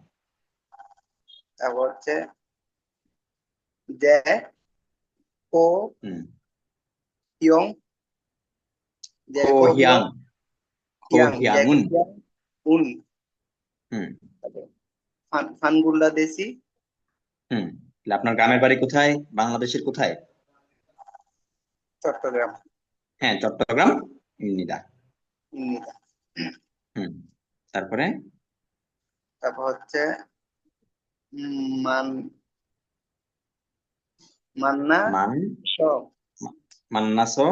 তারপর হচ্ছে যে কো হুম। হিয়ং, যে খো কো হিয়াং। হিয়ং, খো হিয়াং যে কো হিয়াংউন। হিয়ং উন, হুম। তারপর ফানগুল্লা দেশি, হুম। তাহলে আপনার গ্রামের বাড়ি কোথায়, বাংলাদেশের কোথায়? চট্টগ্রাম। হ্যাঁ, চট্টগ্রাম ইমনিদা। ইমনিদা। হুম। তারপরে তারপর হচ্ছে মান মান্না মান স মান্নাসো।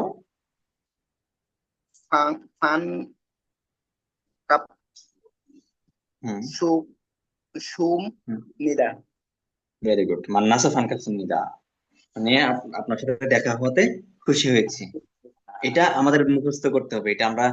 ফান ফান কাপ হুম। সু সুম হুম। নিদা। ভেরি গুড, মান্নাসো ফানকাসুনিদা। মানে আপনার সাথে দেখা হতে খুশি হয়েছি। এটা আমাদের মুখস্থ করতে হবে। এটা আমরা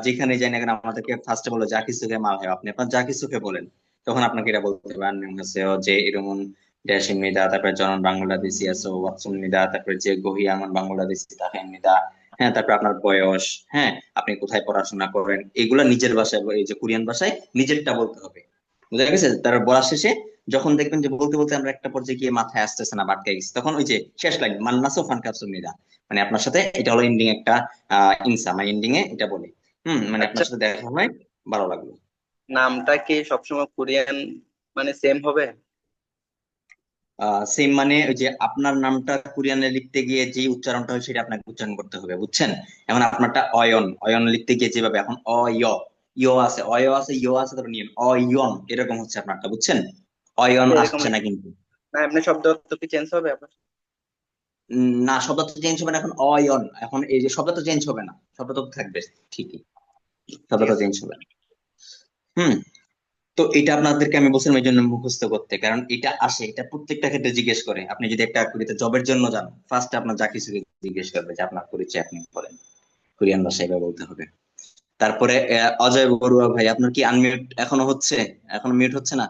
যেখানে যাই না কেন আমাদেরকে ফার্স্টে বলো যা কিছুকে মাল হয়, আপনি আপনার যা কিছুকে বলেন, তখন আপনাকে এটা বলতে হবে। আন্নিয়ং হাসেও যে ইরুমুন ড্যাশিমিদা, তারপরে জনন বাংলাদেশি আছো ওয়াকসুমনিদা, তারপরে যে গহিয়াঙ্গন বাংলাদেশি তাহেমিদা। হ্যাঁ, তারপরে আপনার বয়স, হ্যাঁ, আপনি কোথায় পড়াশোনা করেন, এগুলা নিজের ভাষায়, এই যে কোরিয়ান ভাষায় নিজেরটা বলতে হবে। বুঝা গেছে? তার বলা শেষে যখন দেখবেন যে বলতে বলতে আমরা একটা পর্যায়ে গিয়ে মাথায় আসতেছে না, বাটকে গেছে, তখন ওই যে শেষ লাইন মান্নাসো ফানকাসুনিদা, মানে আপনার সাথে এটা হলো এন্ডিং একটা ইনসা, মানে এন্ডিং এ এটা বলি। মানে আচ্ছা, আপনার সাথে দেখা হয়, ভালো লাগলো। নামটা কি সবসময় কোরিয়ান মানে সেম হবে? সেম, মানে ওই যে আপনার নামটা কোরিয়ানে লিখতে গিয়ে যে উচ্চারণটা হয় সেটা আপনাকে উচ্চারণ করতে হবে, বুঝছেন? এখন আপনারটা অয়ন, অয়ন লিখতে গিয়ে যেভাবে এখন অয়, ইয় আছে, অয় আছে, ইয় আছে, তারপর নিয়ন অয়ন, এরকম হচ্ছে আপনারটা, বুঝছেন? অয়ন এরকম আসছে না কিন্তু। না, এমনি শব্দ অর্থ কি চেঞ্জ হবে আবার? না, শব্দ তো চেঞ্জ হবে না, এখন অয়ন, এখন এই যে শব্দ তো চেঞ্জ হবে না, শব্দ তো থাকবে ঠিকই, ঠিক শব্দটা আছে। চেঞ্জ হবে না। হুম। তো এটা আপনাদেরকে আমি বলছিলাম এই জন্য মুখস্থ করতে, কারণ এটা আসে, এটা প্রত্যেকটা ক্ষেত্রে জিজ্ঞেস করে। আপনি যদি একটা কোরিয়াতে জবের জন্য যান, ফার্স্ট আপনার যা কিছু জিজ্ঞেস করবে যে আপনার পরিচয় আপনি বলেন, কোরিয়ান ভাষায় এভাবে বলতে হবে। তারপরে অজয় বড়ুয়া ভাই, আপনার কি আনমিউট এখনো হচ্ছে? এখনো মিউট হচ্ছে না?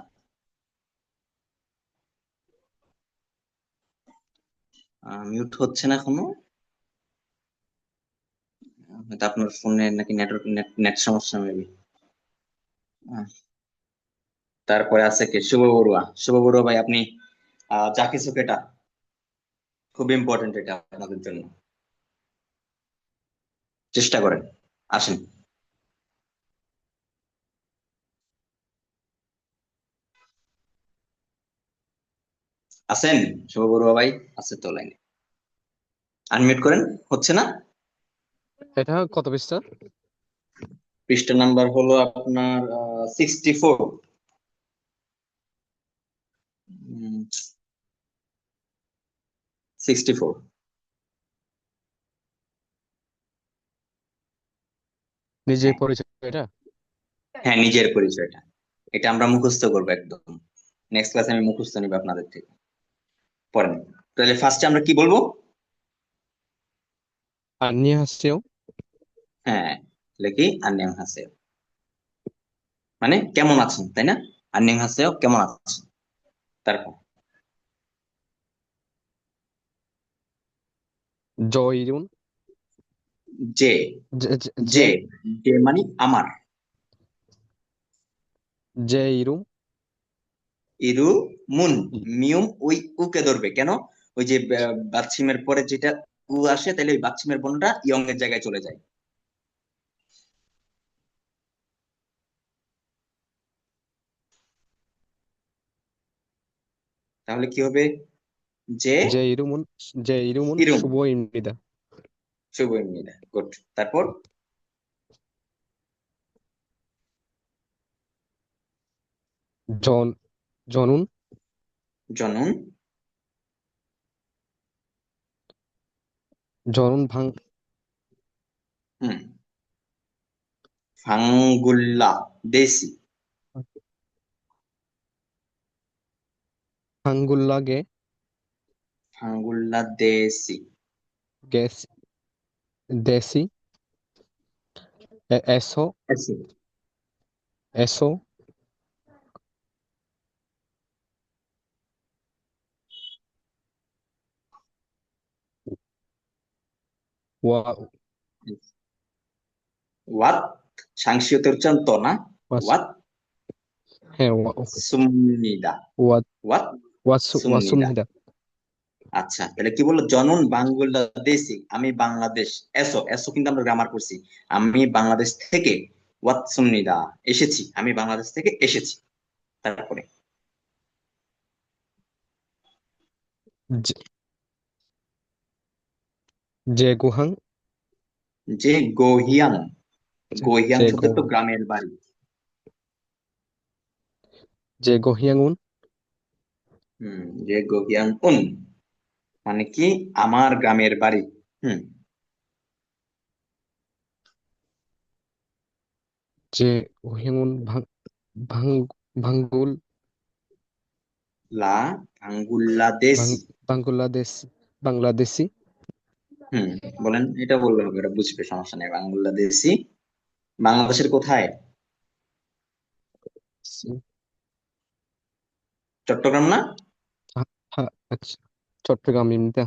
মিউট হচ্ছে না এখনো? হয়তো আপনার ফোনে নাকি নেটওয়ার্ক, নেট সমস্যা মেবি। তারপরে আছে কে, শুভ বড়ুয়া। শুভ বড়ুয়া ভাই, আপনি যা কিছু এটা খুব ইম্পর্টেন্ট, এটা আপনাদের জন্য, চেষ্টা করেন, আসেন। আছেন শুভ বড়ুয়া ভাই? আছে তো লাইনে, আনমিউট করেন, হচ্ছে না? এটা কত পৃষ্ঠা? পৃষ্ঠা নাম্বার হলো আপনার 64। 64। নিজের হ্যাঁ। পরিচয় এটা? হ্যাঁ, নিজের পরিচয়টা, এটা আমরা মুখস্থ করবো একদম। নেক্সট ক্লাসে আমি মুখস্থ নিব আপনাদের থেকে, পড়েন। তাহলে ফার্স্টে আমরা কি বলবো? 안녕하세요. হ্যাঁ, লেখি আন্নিয়ং হাসেও, মানে কেমন আছেন, তাই না? আন্নিয়ং হাসেও, কেমন আছেন। তারপর 저 이름은 যে, 제, যে, 제, যে মানে আমার, যে ইরুম ইরু মুন, ই- মিউম ওই উকে ধরবে কেন? ওই যে বাচ্চিমের পরে যেটা উ আসে, তাহলে ওই বাচ্চিমের বর্ণটা ইয়ং এর জায়গায় চলে যায়। তাহলে কি হবে? যে যে ইরুমুন যে ইরুমুন ইরুম, শুভ입니다. শুভমিনা, গুড। তারপর জন জনুন জনন, জনুন হুম, ফাঙ্গুল্লা দেশি, ভাঙ্গুল্লাগে ফাঙ্গুল্লা দেশি, গেস দেশি এসো আছে, এসো ওয়া ওয়াত, সাংসিয়তে উচ্চারণ তো না, ওয়াস ওয়াত হ্যাঁ সুমনিদা, ওয়াত ওয়াত সুমনিদা। ওয়াসুমনিদা আচ্ছা, তাহলে কি বললো? জনন বাংলাদেশি, আমি বাংলাদেশ, এসো এসো কিন্তু আমরা গ্রামার করছি, আমি বাংলাদেশ থেকে ওয়াত সুমনিদা এসেছি, আমি বাংলাদেশ থেকে এসেছি। তারপরে যে যে গুহাং যে গোহিয়াং, গোহিয়াং যে শব্দ গো তো গ্রামের বাড়ি, যে গোহিয়াঙ্গুন যে গোহিয়াং উন মানে কি? আমার গ্রামের বাড়ি। হুম, যে গোহিয়াঙ্গুন ভাং ভাঙ্গুল লা আঙ্গুল্লা ভাং দেশি, বাংলাদেশ বাংলাদেশি হুম, বলেন, এটা বললে হবে, এটা বুঝবে, সমস্যা নেই। বাংলাদেশি, বাংলাদেশের কোথায়? চট্টগ্রাম না? আচ্ছা চট্টগ্রাম ইমতা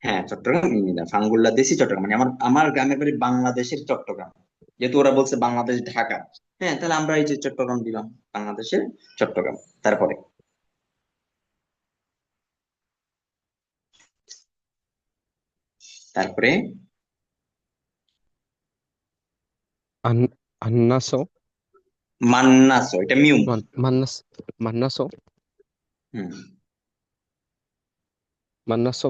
হ্যাঁ, চট্টগ্রাম ইমিনা, ফাঙ্গুল্লা দেশি চট্টগ্রাম, মানে আমার আমার গ্রামের বাড়ি বাংলাদেশের চট্টগ্রাম। যেহেতু ওরা বলছে বাংলাদেশ ঢাকা, হ্যাঁ, তাহলে আমরা এই যে চট্টগ্রাম দিলাম, বাংলাদেশের চট্টগ্রাম। তারপরে তারপরে আন আন্নাসো মান্নাসো, এটা মিউম, মান্নাস মান্নাসো হুম, মান্নাসো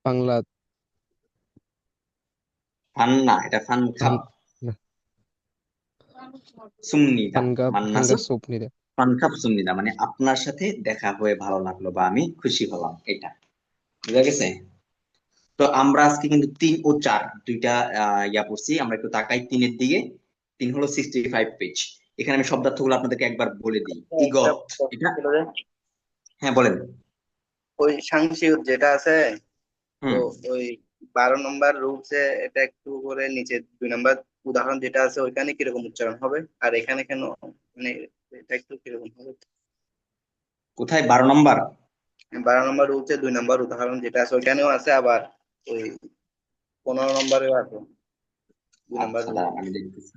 বাংলা ফান্না, এটা ফান ভান খাপ সুমনিদা, ভাঙ্গা মান্নাসো সোপ নিরে ফান খাপ সুমনিদা, মানে আপনার সাথে দেখা হয়ে ভালো লাগলো বা আমি খুশি হলাম, এটা বুঝা গেছে? তো আমরা আজকে কিন্তু 3 ও 4 দুইটা ইয়া পড়ছি। আমরা একটু তাকাই তিনের দিকে। তিন হলো 65 পেজ। এখানে আমি শব্দার্থগুলো আপনাদেরকে একবার বলে দিই। একটা ইগত, প্রশ্ন এটা, ছিল যে হ্যাঁ বলেন। ওই সাংশিক যেটা আছে, তো হুম, ওই 12 নম্বর রুলসে এটা একটু করে নিচে 2 নম্বর উদাহরণ যেটা আছে ওইখানে কিরকম উচ্চারণ হবে, আর এখানে কেন, মানে এটা একটু কিরকম হবে? কোথায় 12 নম্বর? 12 নম্বর রুলসে 2 নম্বর উদাহরণ যেটা আছে ওইখানেও আছে, আবার ওই 15 নম্বরেও আছে 2 নম্বর আচ্ছা, রুল। দাঁড়ান আমি দেখতেছি।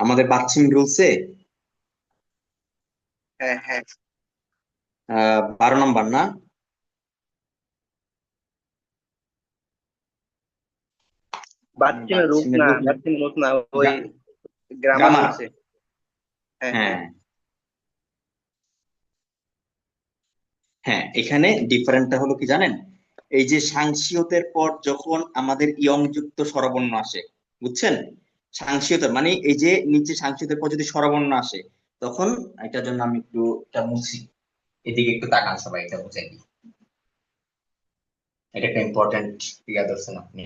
আমাদের বাচ্চিম রুলসে হ্যাঁ হ্যাঁ, 12 নম্বর না? বাথরুমের রুলস বাচ্চিমের না, রুলস, বাথরুম রুলস না, ওই গ্রামার গ্রামার, রুলসে। হ্যাঁ হ্যাঁ হ্যাঁ। হ্যাঁ, এখানে ডিফারেন্টটা হলো কি জানেন? এই যে সাংসিয়তের পর যখন আমাদের ইয়ং যুক্ত স্বরবর্ণ আসে, বুঝছেন? সাংসিয়তের মানে এই যে নিচে সাংসিয়তের পর যদি স্বরবর্ণ আসে, তখন এটার জন্য আমি একটু এটা মুছি, এদিকে একটু তাকান সবাই, এটা বুঝাই দিই। এটা একটা ইম্পর্টেন্ট ইয়া ধরছেন আপনি,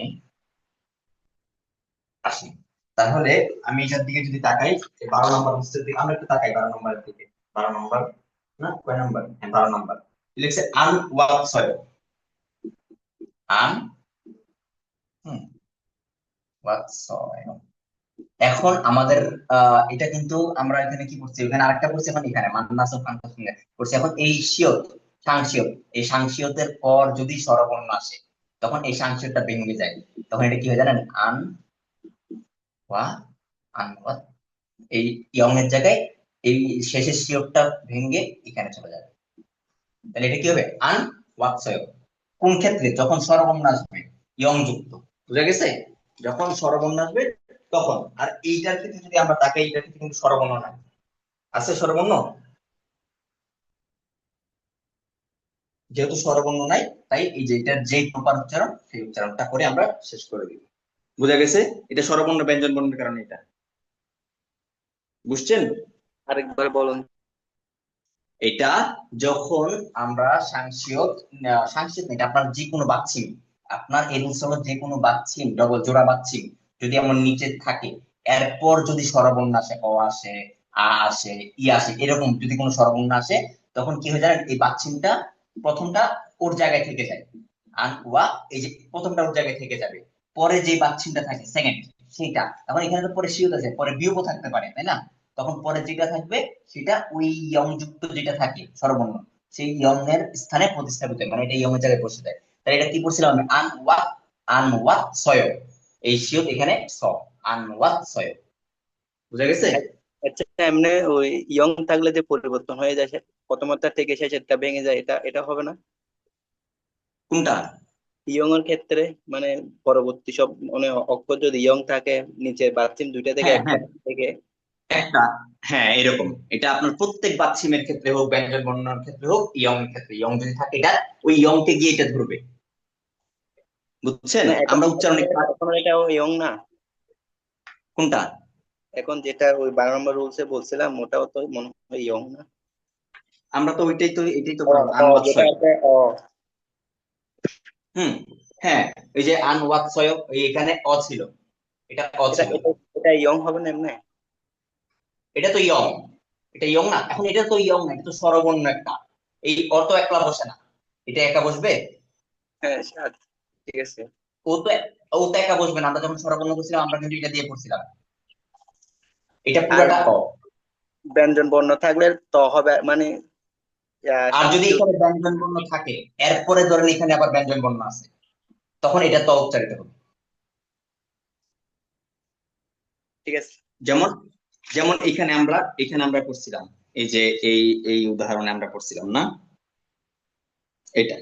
আসেন। তাহলে আমি এটার দিকে যদি তাকাই, 12 নম্বর বুঝতে দিকে আমরা একটু তাকাই, 12 নম্বরের দিকে। 12 নম্বর না, কয় নম্বর? হ্যাঁ, 12 নম্বর। লিখছে আন ওয়াক ছয়, আন, হুম, ওয়াক ছয়। এখন আমাদের এটা কিন্তু আমরা এখানে কি করছি, এখানে আরেকটা করছি, এখন এখানে মান্নাস ও ফান্তাস করছি। এখন এই শিয়ত, সাংশিয়ত, এই সাংশিয়তের পর যদি স্বরবর্ণ আসে, তখন এই সাংকেতটা ভেঙে যায়, তখন এটা কি হয় জানেন? আন ওয়া আন ওয়া, এই ইয়ং এর জায়গায় এই শেষের শিওরটা ভেঙে এখানে চলে যাবে। তাহলে এটা কি হবে? আন ওয়াৎসয়। কোন ক্ষেত্রে? যখন স্বরবর্ণ আসবে ইয়ং যুক্ত। বুঝা গেছে? যখন স্বরবর্ণ আসবে তখন। আর এইটার ক্ষেত্রে যদি আমরা তাকাই, এইটার ক্ষেত্রে কিন্তু স্বরবর্ণ নাই। আছে স্বরবর্ণ? যেহেতু স্বরবর্ণ নাই, তাই এই যে এটার যে প্রপার উচ্চারণ, সেই উচ্চারণটা করে আমরা শেষ করে দিব। বুঝা গেছে? এটা স্বরবর্ণ ব্যঞ্জন বর্ণের কারণে এটা। বুঝছেন? আরেকবার বলুন। এটা যখন আমরা সাংসিয়ত এটা আপনার যে কোনো বাচ্চিম, আপনার এই রুলস হলো যে কোনো বাচ্চিম, ডবল জোড়া বাচ্চিম যদি আমার নিচে থাকে, এরপর যদি স্বরবর্ণ আসে, অ আসে, আ আসে, ই আসে, এরকম যদি কোনো স্বরবর্ণ আসে, তখন কি হয়ে জানেন? এই বাচ্চিমটা প্রথমটা ওর জায়গায় থেকে যায়, আন ওয়া, এই যে প্রথমটা ওর জায়গায় থেকে যাবে, পরে যে বাচ্চিমটা থাকে সেকেন্ড, সেইটা তখন এখানে তো পরে সিওত আছে, পরে বিয়োগও থাকতে পারে, তাই না? তখন পরে যেটা থাকবে সেটা ওই ইয়ং যুক্ত যেটা থাকে স্বরবর্ণ, সেই ইয়ং এর স্থানে প্রতিস্থাপিত হয়, মানে এটা ইয়ং এর জায়গায় বসে যায়। তাই এটা কি পড়ছিলাম আমি? আন ওয়াত সয়, এই সিয়ত এখানে স, আন ওয়াত সয়। বুঝা গেছে? আচ্ছা, এমনি ওই ইয়ং থাকলে যে পরিবর্তন হয়ে যায়, প্রথমটা থেকে শেষেরটা ভেঙে যায়, এটা এটা হবে না কোনটা? ইয়ং এর ক্ষেত্রে? মানে পরবর্তী সব মানে অক্ষর যদি ইয়ং থাকে, নিচে বাচিম দুইটা থেকে হ্যাঁ, একটা হ্যাঁ, থেকে। একটা, হ্যাঁ এরকম। এটা আপনার প্রত্যেক বাচ্চিমের ক্ষেত্রে হোক, ব্যঞ্জন বর্ণনার ক্ষেত্রে হোক, ইয়ং এর ক্ষেত্রে, ইয়ং যদি থাকে এটা ওই ইয়ং কে গিয়ে এটা ধরবে। বুঝছেন? না, এখন আমরা উচ্চারণে এখন এটাও ইয়ং না। কোনটা? এখন যেটা ওই 12 নম্বর রুলসে বলছিলাম, ওটাও তো মনে হয় ইয়ং না। আমরা তো এটাই তো ও, পড়াবো, ও, আনওয়াত যেটা সয়। আছে ও। হুম, হ্যাঁ, এই যে আনওয়াত সয়, এখানে অ ছিল, এটা অ এটা ছিল, এটা এটা ইয়ং হবে না এমনি? এটা তো ইয়ং, এটা ইয়ং না? এখন এটা তো ইয়ং না, এটা তো স্বরবর্ণ একটা, এই অ তো একলা বসে না, এটা একা বসবে? হ্যাঁ, ঠিক আছে। ও তো ও তো একা বসবে না, আমরা যখন স্বরবর্ণ করছিলাম আমরা কিন্তু এটা দিয়ে পড়ছিলাম, এটা আর পুরাটা অ। ব্যঞ্জন বর্ণ থাকলে তো হবে মানে আর যদি সাংস্কৃতিক। এখানে ব্যঞ্জন বর্ণ থাকে, এরপরে ধরেন এখানে আবার ব্যঞ্জন বর্ণ আছে, তখন এটা তো উচ্চারিত হবে। ঠিক আছে। যেমন যেমন এখানে আমরা করছিলাম, এই যে এই এই উদাহরণে আমরা করছিলাম না, এটা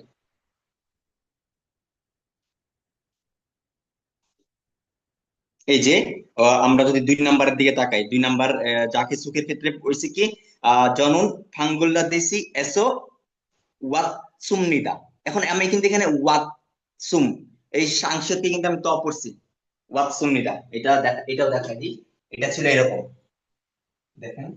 এই যে আমরা যদি 2 নাম্বারের দিকে তাকাই, 2 নাম্বার যাকে সুখের ক্ষেত্রে হয়েছে কি, জনন ফাঙ্গুল্লা দেশি এসো ওয়াত সুমনিদা। এখন আমি কিন্তু এখানে ওয়াত সুম, এই সাংসদকে কিন্তু আমি ত পড়ছি, ওয়াত সুমনিদা, এটাও দেখা দিই, এটা ছিল এরকম, দেখেন।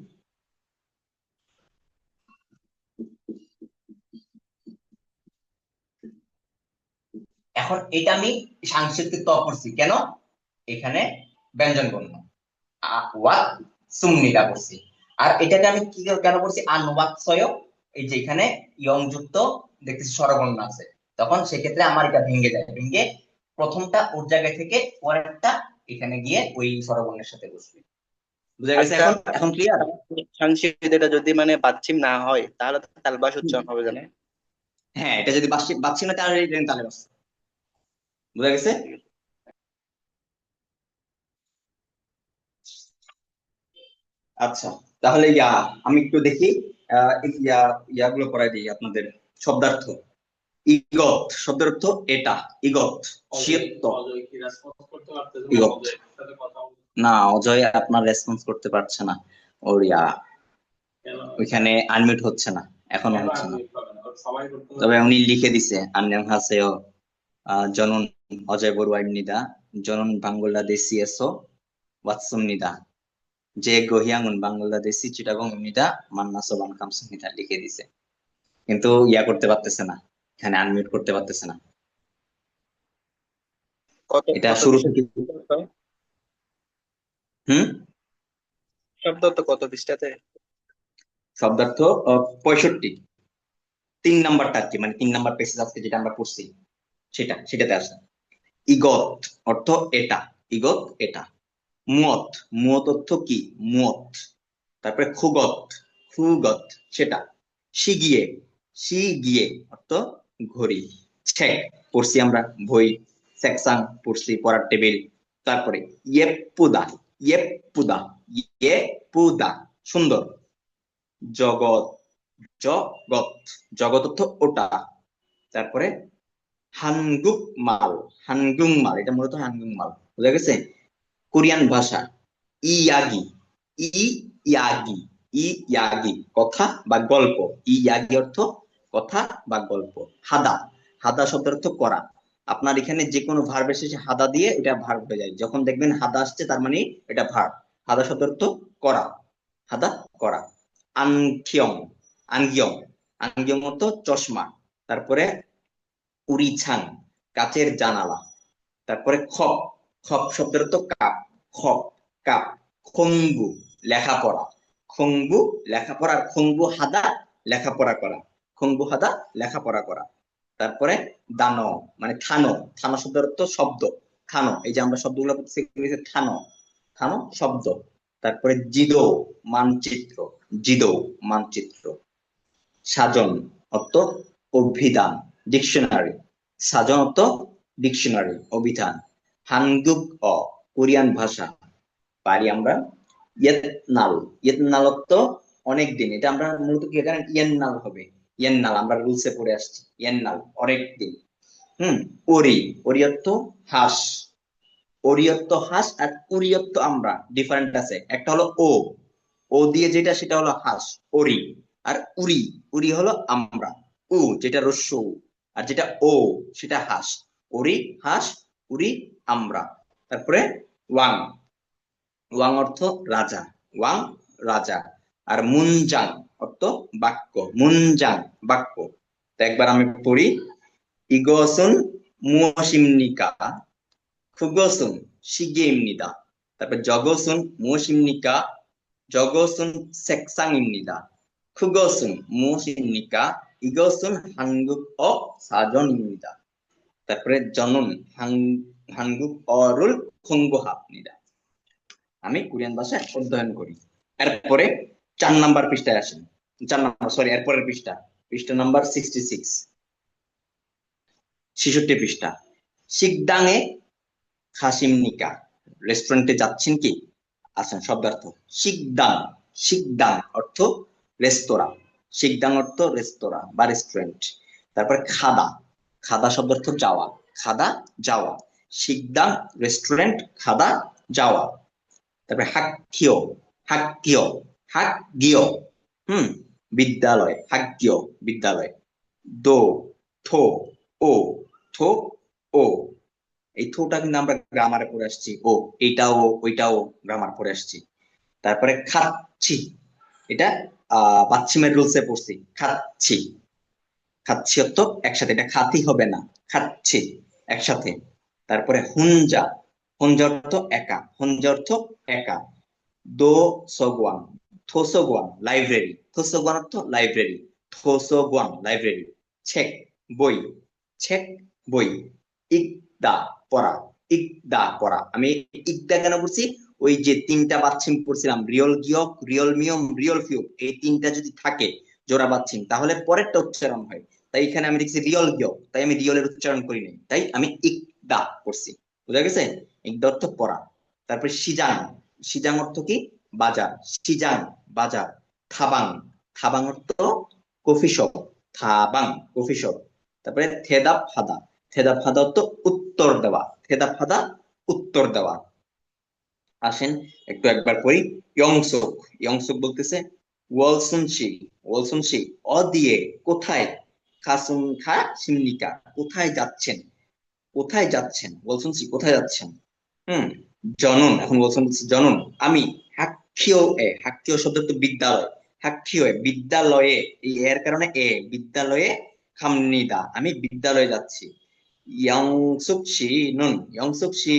এখন এটা আমি সাংসদকে ত পড়ছি কেন? এখানে ব্যঞ্জন বর্ণ ওয়াত সুমনিদা করছি। আর এটাকে আমি কি কেন করছি? আনওয়াৎসয়, এই যে এখানে ইয়ং যুক্ত দেখতেছি স্বরবর্ণ আছে, তখন সেক্ষেত্রে আমার এটা ভেঙে যায়, ভেঙে প্রথমটা ওর জায়গায় থেকে পরেরটা এখানে গিয়ে ওই স্বরবর্ণের সাথে বসবে। বুঝা গেছে? আচ্ছা, এখন এখন ক্লিয়ার? সাংস্কৃতিক এটা যদি মানে বাচ্চিম না হয়, তাহলে তো তালবাস উচ্চারণ হবে জানে। হ্যাঁ, এটা যদি বাচ্চি না, তাহলে এটা তালে বাস। বুঝা গেছে? আচ্ছা, তাহলে আমি একটু দেখি, ইয়াগুলো পড়াই দিই আপনাদের। শব্দার্থ, ইগত শব্দের অর্থ এটা, ইগত শিয়ত, ইগত। না, অজয় আপনার রেসপন্স করতে পারছে না, ওর ওইখানে আনমিউট হচ্ছে না, এখনো হচ্ছে না। তবে উনি লিখে দিছে আন্যাং হাসেও জনন অজয় বড়ুয়া নিদা, জনন বাংলাদেশি এসো ওয়াৎসম নিদা, যে গহিয়াঙ্গুন বাংলাদেশি চিটাগং নিদা মান্নাসো বানকাম নিদা লিখে দিছে, কিন্তু করতে পারতেছে না, এখানে আনমিউট করতে পারতেছে না। কত এটা কত শুরু পৃষ্ঠা? থেকে। হুম, শব্দ তো কত পৃষ্ঠাতে? শব্দার্থ 65, 3 নাম্বারটা আর কি, মানে 3 নাম্বার পেজে আজকে যেটা আমরা পড়ছি সেটাতে আসে। ইগত অর্থ এটা, ইগত এটা। মুয়ত, মুয়ত অর্থ কি? মুয়ত। তারপরে খুগত, খুগত সেটা। শিগিয়ে, শিগিয়ে অর্থ ঘড়ি। 책 পড়ছি আমরা বই, সেকশন পড়ছি পড়ার টেবিল। তারপরে 예쁘다, 예쁘다, 예쁘다 সুন্দর। জগৎ, জগৎ, জগৎ অর্থ ওটা। তারপরে 한국말, 한국말 এটা মূলত 한국말 বুঝা গেছে। কোরিয়ান ভাষা ইয়াগি, ইয়াগি, ইয়াগি কথা বা গল্প। ইয়াগি অর্থ কথা বা গল্প। হাদা, হাদা শব্দের অর্থ করা। আপনার এখানে যে কোনো ভার্ব এসে হাদা দিয়ে এটা ভার্ব হয়ে যায়। যখন দেখবেন হাদা আসছে তার মানে এটা ভার্ব। হাদা শব্দের অর্থ করা, হাদা করা। আনকিয়ং, আনগিয়ং, আনগিয়ং অর্থ চশমা। তারপরে উড়িছাং কাচের জানালা। তারপরে খপ, খপ শব্দের অর্থ কাপ, খপ কাপ। খঙ্গু লেখাপড়া, খঙ্গু লেখাপড়া, খঙ্গু হাদা লেখাপড়া করা, খঙ্গু হাদা লেখাপড়া করা। তারপরে দানো মানে থানো, থানো শব্দের অর্থ শব্দ, থানো এই যে আমরা শব্দগুলো শিখেছি থানো, থানো শব্দ। তারপরে জিদো মানচিত্র, জিদো মানচিত্র। সাজন অর্থ অভিধান, ডিকশনারি, সাজন অর্থ ডিকশনারি অভিধান। হানগুক অ কোরিয়ান ভাষা পারি আমরা। ইয়েতনাল, ইয়েতনাল অর্থ অনেক দিন, এটা আমরা মূলত কি এখানে ইয়েননাল হবে, ইয়েননাল আমরা রুলসে পড়ে আসছি, ইয়েননাল অনেক দিন। ওরি, ওরি অর্থ হাঁস, ওরি অর্থ হাঁস আর উরি অর্থ আমরা, ডিফারেন্ট আছে। একটা হলো ও, ও দিয়ে যেটা সেটা হলো হাঁস ওরি, আর উরি, উরি হলো আমরা, উ যেটা রস্য উ, আর যেটা ও সেটা হাঁস। ওরি হাঁস, উরি আমরা। তারপরে ওয়াং, ওয়াং অর্থ রাজা, ওয়াং রাজা। আর মুনজাং অর্থ বাক্য, মুনজাং বাক্য। তো একবার আমি পড়ি। 이것은 무엇입니까? 그것은 시계입니다. তারপর 저것은 무엇입니까? 저것은 색상입니다. 그것은 무엇입니까? 이것은 한국어 사전입니다. তারপরে 저는 한국어를 공부합니다. আমি কোরিয়ান ভাষা অধ্যয়ন করি। এরপরে 4 নাম্বার পৃষ্ঠায় আসেন, 4 নাম্বার সরি এরপরের পৃষ্ঠা, পৃষ্ঠা নাম্বার 66, 66 পৃষ্ঠা। 식당에 가십니까? রেস্টুরেন্টে যাচ্ছেন কি? আসেন শব্দার্থ। 식당, 식당 অর্থ রেস্তোরাঁ, 식당 অর্থ রেস্তোরাঁ বা রেস্টুরেন্ট। তারপরে খাদা, খাদা শব্দার্থ যাওয়া, খাদা যাওয়া। 식당 রেস্টুরেন্ট, খাদা যাওয়া। তারপরে 학교, 학교, 학교 বিদ্যালয়, 학교 বিদ্যালয়। দো, থো, ও, থো, ও এই থোটা কিন্তু আমরা গ্রামারে পড়ে আসছি, ও এইটাও ওইটাও গ্রামার পড়ে আসছি। তারপরে খাচ্ছি, এটা পাচ্ছিমের রুলসে পড়ছি, খাচ্ছি, খাচ্ছি অর্থ একসাথে, এটা খাতি হবে না, খাচ্ছি একসাথে। তারপরে হুঞ্জা, হুঞ্জা অর্থ একা, হুঞ্জা অর্থ একা। দো সগওয়ান, থোসগওয়ান লাইব্রেরি, থোসগওয়ান অর্থ লাইব্রেরি, থোসগওয়ান লাইব্রেরি। ছেক বই, ছেক বই। ইকদা পড়া, ইকদা পড়া। আমি ইকদা কেন পড়ছি? ওই যে 3টা বাচ্চিম পড়ছিলাম, রিয়ল গিয়ক, রিয়ল মিয়ম, রিয়ল ফিউক, এই 3টা যদি থাকে জোড়া বাচ্চিম তাহলে পরেরটা উচ্চারণ হয়। তাই এখানে আমি দেখছি রিয়ল গিয়ক, তাই আমি রিয়লের উচ্চারণ করি নাই, তাই আমি ইকদা পড়ছি। বুঝা গেছে? ইকদা অর্থ পড়া। তারপরে সিজাং, সিজাং অর্থ কি? বাজার, সিজাং বাজার। থাবাং, থাবাং অর্থ কফি শপ, থাবাং কফি শপ। তারপরে থেদাপ হাদা, থেদাপ হাদা অর্থ উত্তর দেওয়া, থেদাপ হাদা উত্তর দেওয়া। আসেন একটু একবার পড়ি। ইয়ংসুক, ইয়ংসুক বলতেছে ওয়ালসুনশি, ওয়ালসুনশি অ দিয়ে কোথায়, খাসুন খা সিমনিকা কোথায় যাচ্ছেন, কোথায় যাচ্ছেন, ওয়ালসুনশি কোথায় যাচ্ছেন। জনন, এখন বলছেন জনন আমি। হাক্কিও এ, হাক্কিও শব্দ তো বিদ্যালয়, হাক্কিও এ বিদ্যালয়ে, এই এর কারণে এ বিদ্যালয়ে খামনিদা আমি বিদ্যালয়ে যাচ্ছি। 영숙 씨는 영숙 씨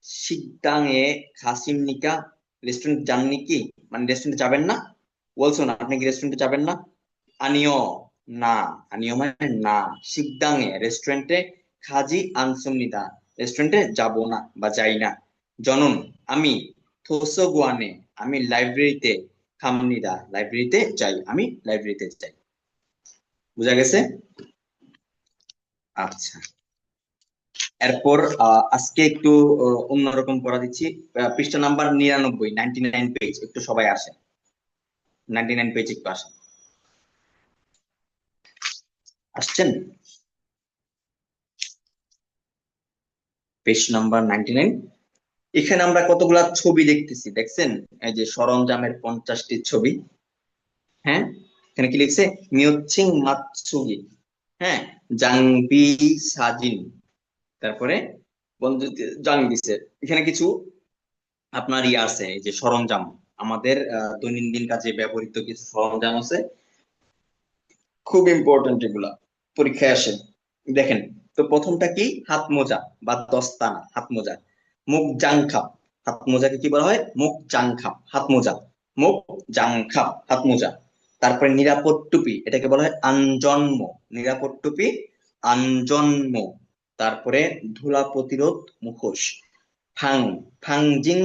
식당에 가십니까? রেস্টুরেন্ট যাননি কি, মানে রেস্টুরেন্টে যাবেন না? বলছেন আপনি কি রেস্টুরেন্টে যাবেন না? আনিও না, আনিও মানে না। 식당에 রেস্টুরেন্টে, খাজি আনসুমনিদা রেস্টুরেন্টে যাব না বা যাই না। জনন আমি, থোসগওয়ানে আমি লাইব্রেরিতে, খামনিদা লাইব্রেরিতে যাই, আমি লাইব্রেরিতে যাই। বুঝা গেছে? আচ্ছা, এরপর আজকে একটু অন্যরকম পড়া দিচ্ছি। পৃষ্ঠা নাম্বার 99, 99 পেজ, একটু সবাই আসেন, 99 পেজ একটু আসেন, আসছেন? Page number 99। এখানে আমরা কতগুলা ছবি দেখতেছি, দেখছেন? এই যে সরঞ্জামের 50টি ছবি। হ্যাঁ, এখানে কি লিখছে? মিয়োচ্ছিং মাতসুগি, হ্যাঁ, জাংবি সাজিন, তারপরে বন্ধু জাং দিছে। এখানে কিছু আপনার ইয়ে আছে, এই যে সরঞ্জাম, আমাদের দৈনন্দিন কাজে ব্যবহৃত কিছু সরঞ্জাম আছে, খুব ইম্পর্টেন্ট, এগুলা পরীক্ষায় আসে। দেখেন, তো প্রথমটা কি? হাত মোজা বা দস্তানা, হাত মোজা। মুখ জাংখাপ, হাত মোজাকে কি বলা হয়? মুখ জাংখাপ, হাত মোজা, মুখ জাংখাপ, হাত মোজা। তারপরে নিরাপদ টুপি, এটাকে বলা হয় আনজন্ম, নিরাপদ টুপি, আনজন্ম। তারপরে ধুলা প্রতিরোধ মুখোশ, ফাং, ফাংজিং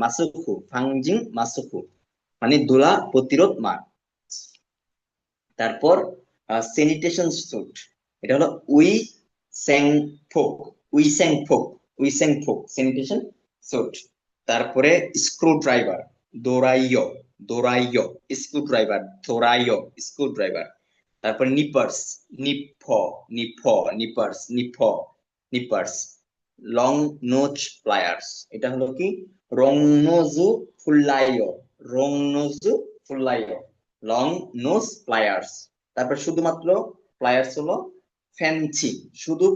মাসুকু, ফাংজিং মাসুকু, মানে ধুলা প্রতিরোধ মাস্ক। তারপর স্যানিটেশন স্যুট, এটা হলো উই স্যাং ফোক, উই স্যাং ফোক, উই স্যাং ফোক স্যানিটেশন স্যুট। তারপরে স্ক্রু ড্রাইভার, দোরাইয়, দোরাইয়, স্ক্রু ড্রাইভার, দোরাইয়, স্ক্রু ড্রাইভার। তারপর নিপার্স, নিফ, নিফ, nippers, nippers. Long nose pliers, এটা হলো কি? রংনোজু ফুল্লাইয়, রংনোজু ফুল্লাইয়, লং নোজ প্লায়ার্স। তারপর শুধুমাত্র প্লায়ার্স হলো ফ্যান্সি, শুধু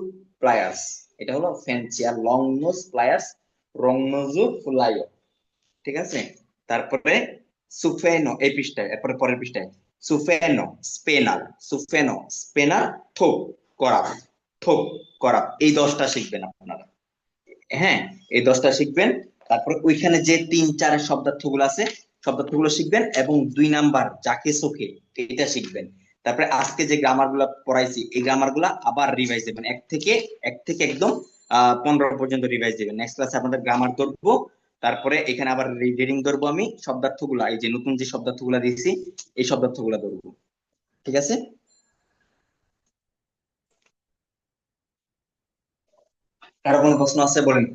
প্লায়ার্স, এটা হলো ফ্যান্সি। আর লং নোজ প্লায়ার্স রংনোজু ফুলাইও, ঠিক আছে? তারপরে সুফেনো, এই পৃষ্ঠায়, এরপরে পরের পৃষ্ঠায় সুফেনো স্পেনার, সুফেনো স্পেনার, থোক করা, থোক করা, এই 10টা শিখবেন আপনারা। হ্যাঁ, এই 10টা শিখবেন। তারপরে ওইখানে যে 3-4 শব্দার্থগুলো আছে, শব্দার্থগুলো শিখবেন, এবং 2 নাম্বার যাকে চোখে, এটা শিখবেন। তারপরে আজকে যে গ্রামার গুলা পড়াইছি, এই গ্রামার গুলা আবার রিভাইজ দেবেন, এক থেকে একদম 15 পর্যন্ত রিভাইজ দেবেন। নেক্সট ক্লাসে আপনাদের গ্রামার ধরবো, তারপরে এখানে আবার রিডিং ধরবো, আমি শব্দার্থগুলা, এই যে নতুন যে শব্দার্থগুলা দিয়েছি, এই শব্দার্থগুলা ধরবো, ঠিক আছে? কারো কোনো প্রশ্ন আছে বলেন।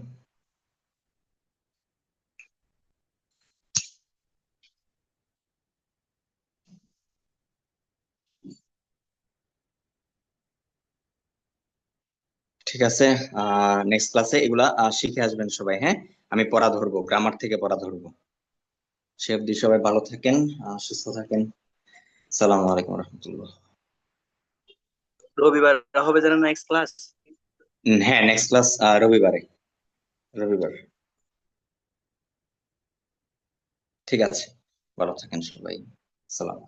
ঠিক আছে, নেক্সট ক্লাসে এগুলা শিখে আসবেন সবাই, হ্যাঁ? আমি পড়া ধরবো, গ্রামার থেকে পড়া ধরবো। সে অবধি সবাই ভালো থাকেন, সুস্থ থাকেন। সালামু আলাইকুম রহমতুল্লাহ। রবিবার হবে যেন নেক্সট ক্লাস। হ্যাঁ, নেক্সট ক্লাস রবিবারে, রবিবার। ঠিক আছে, ভালো থাকেন সবাই। সালাম।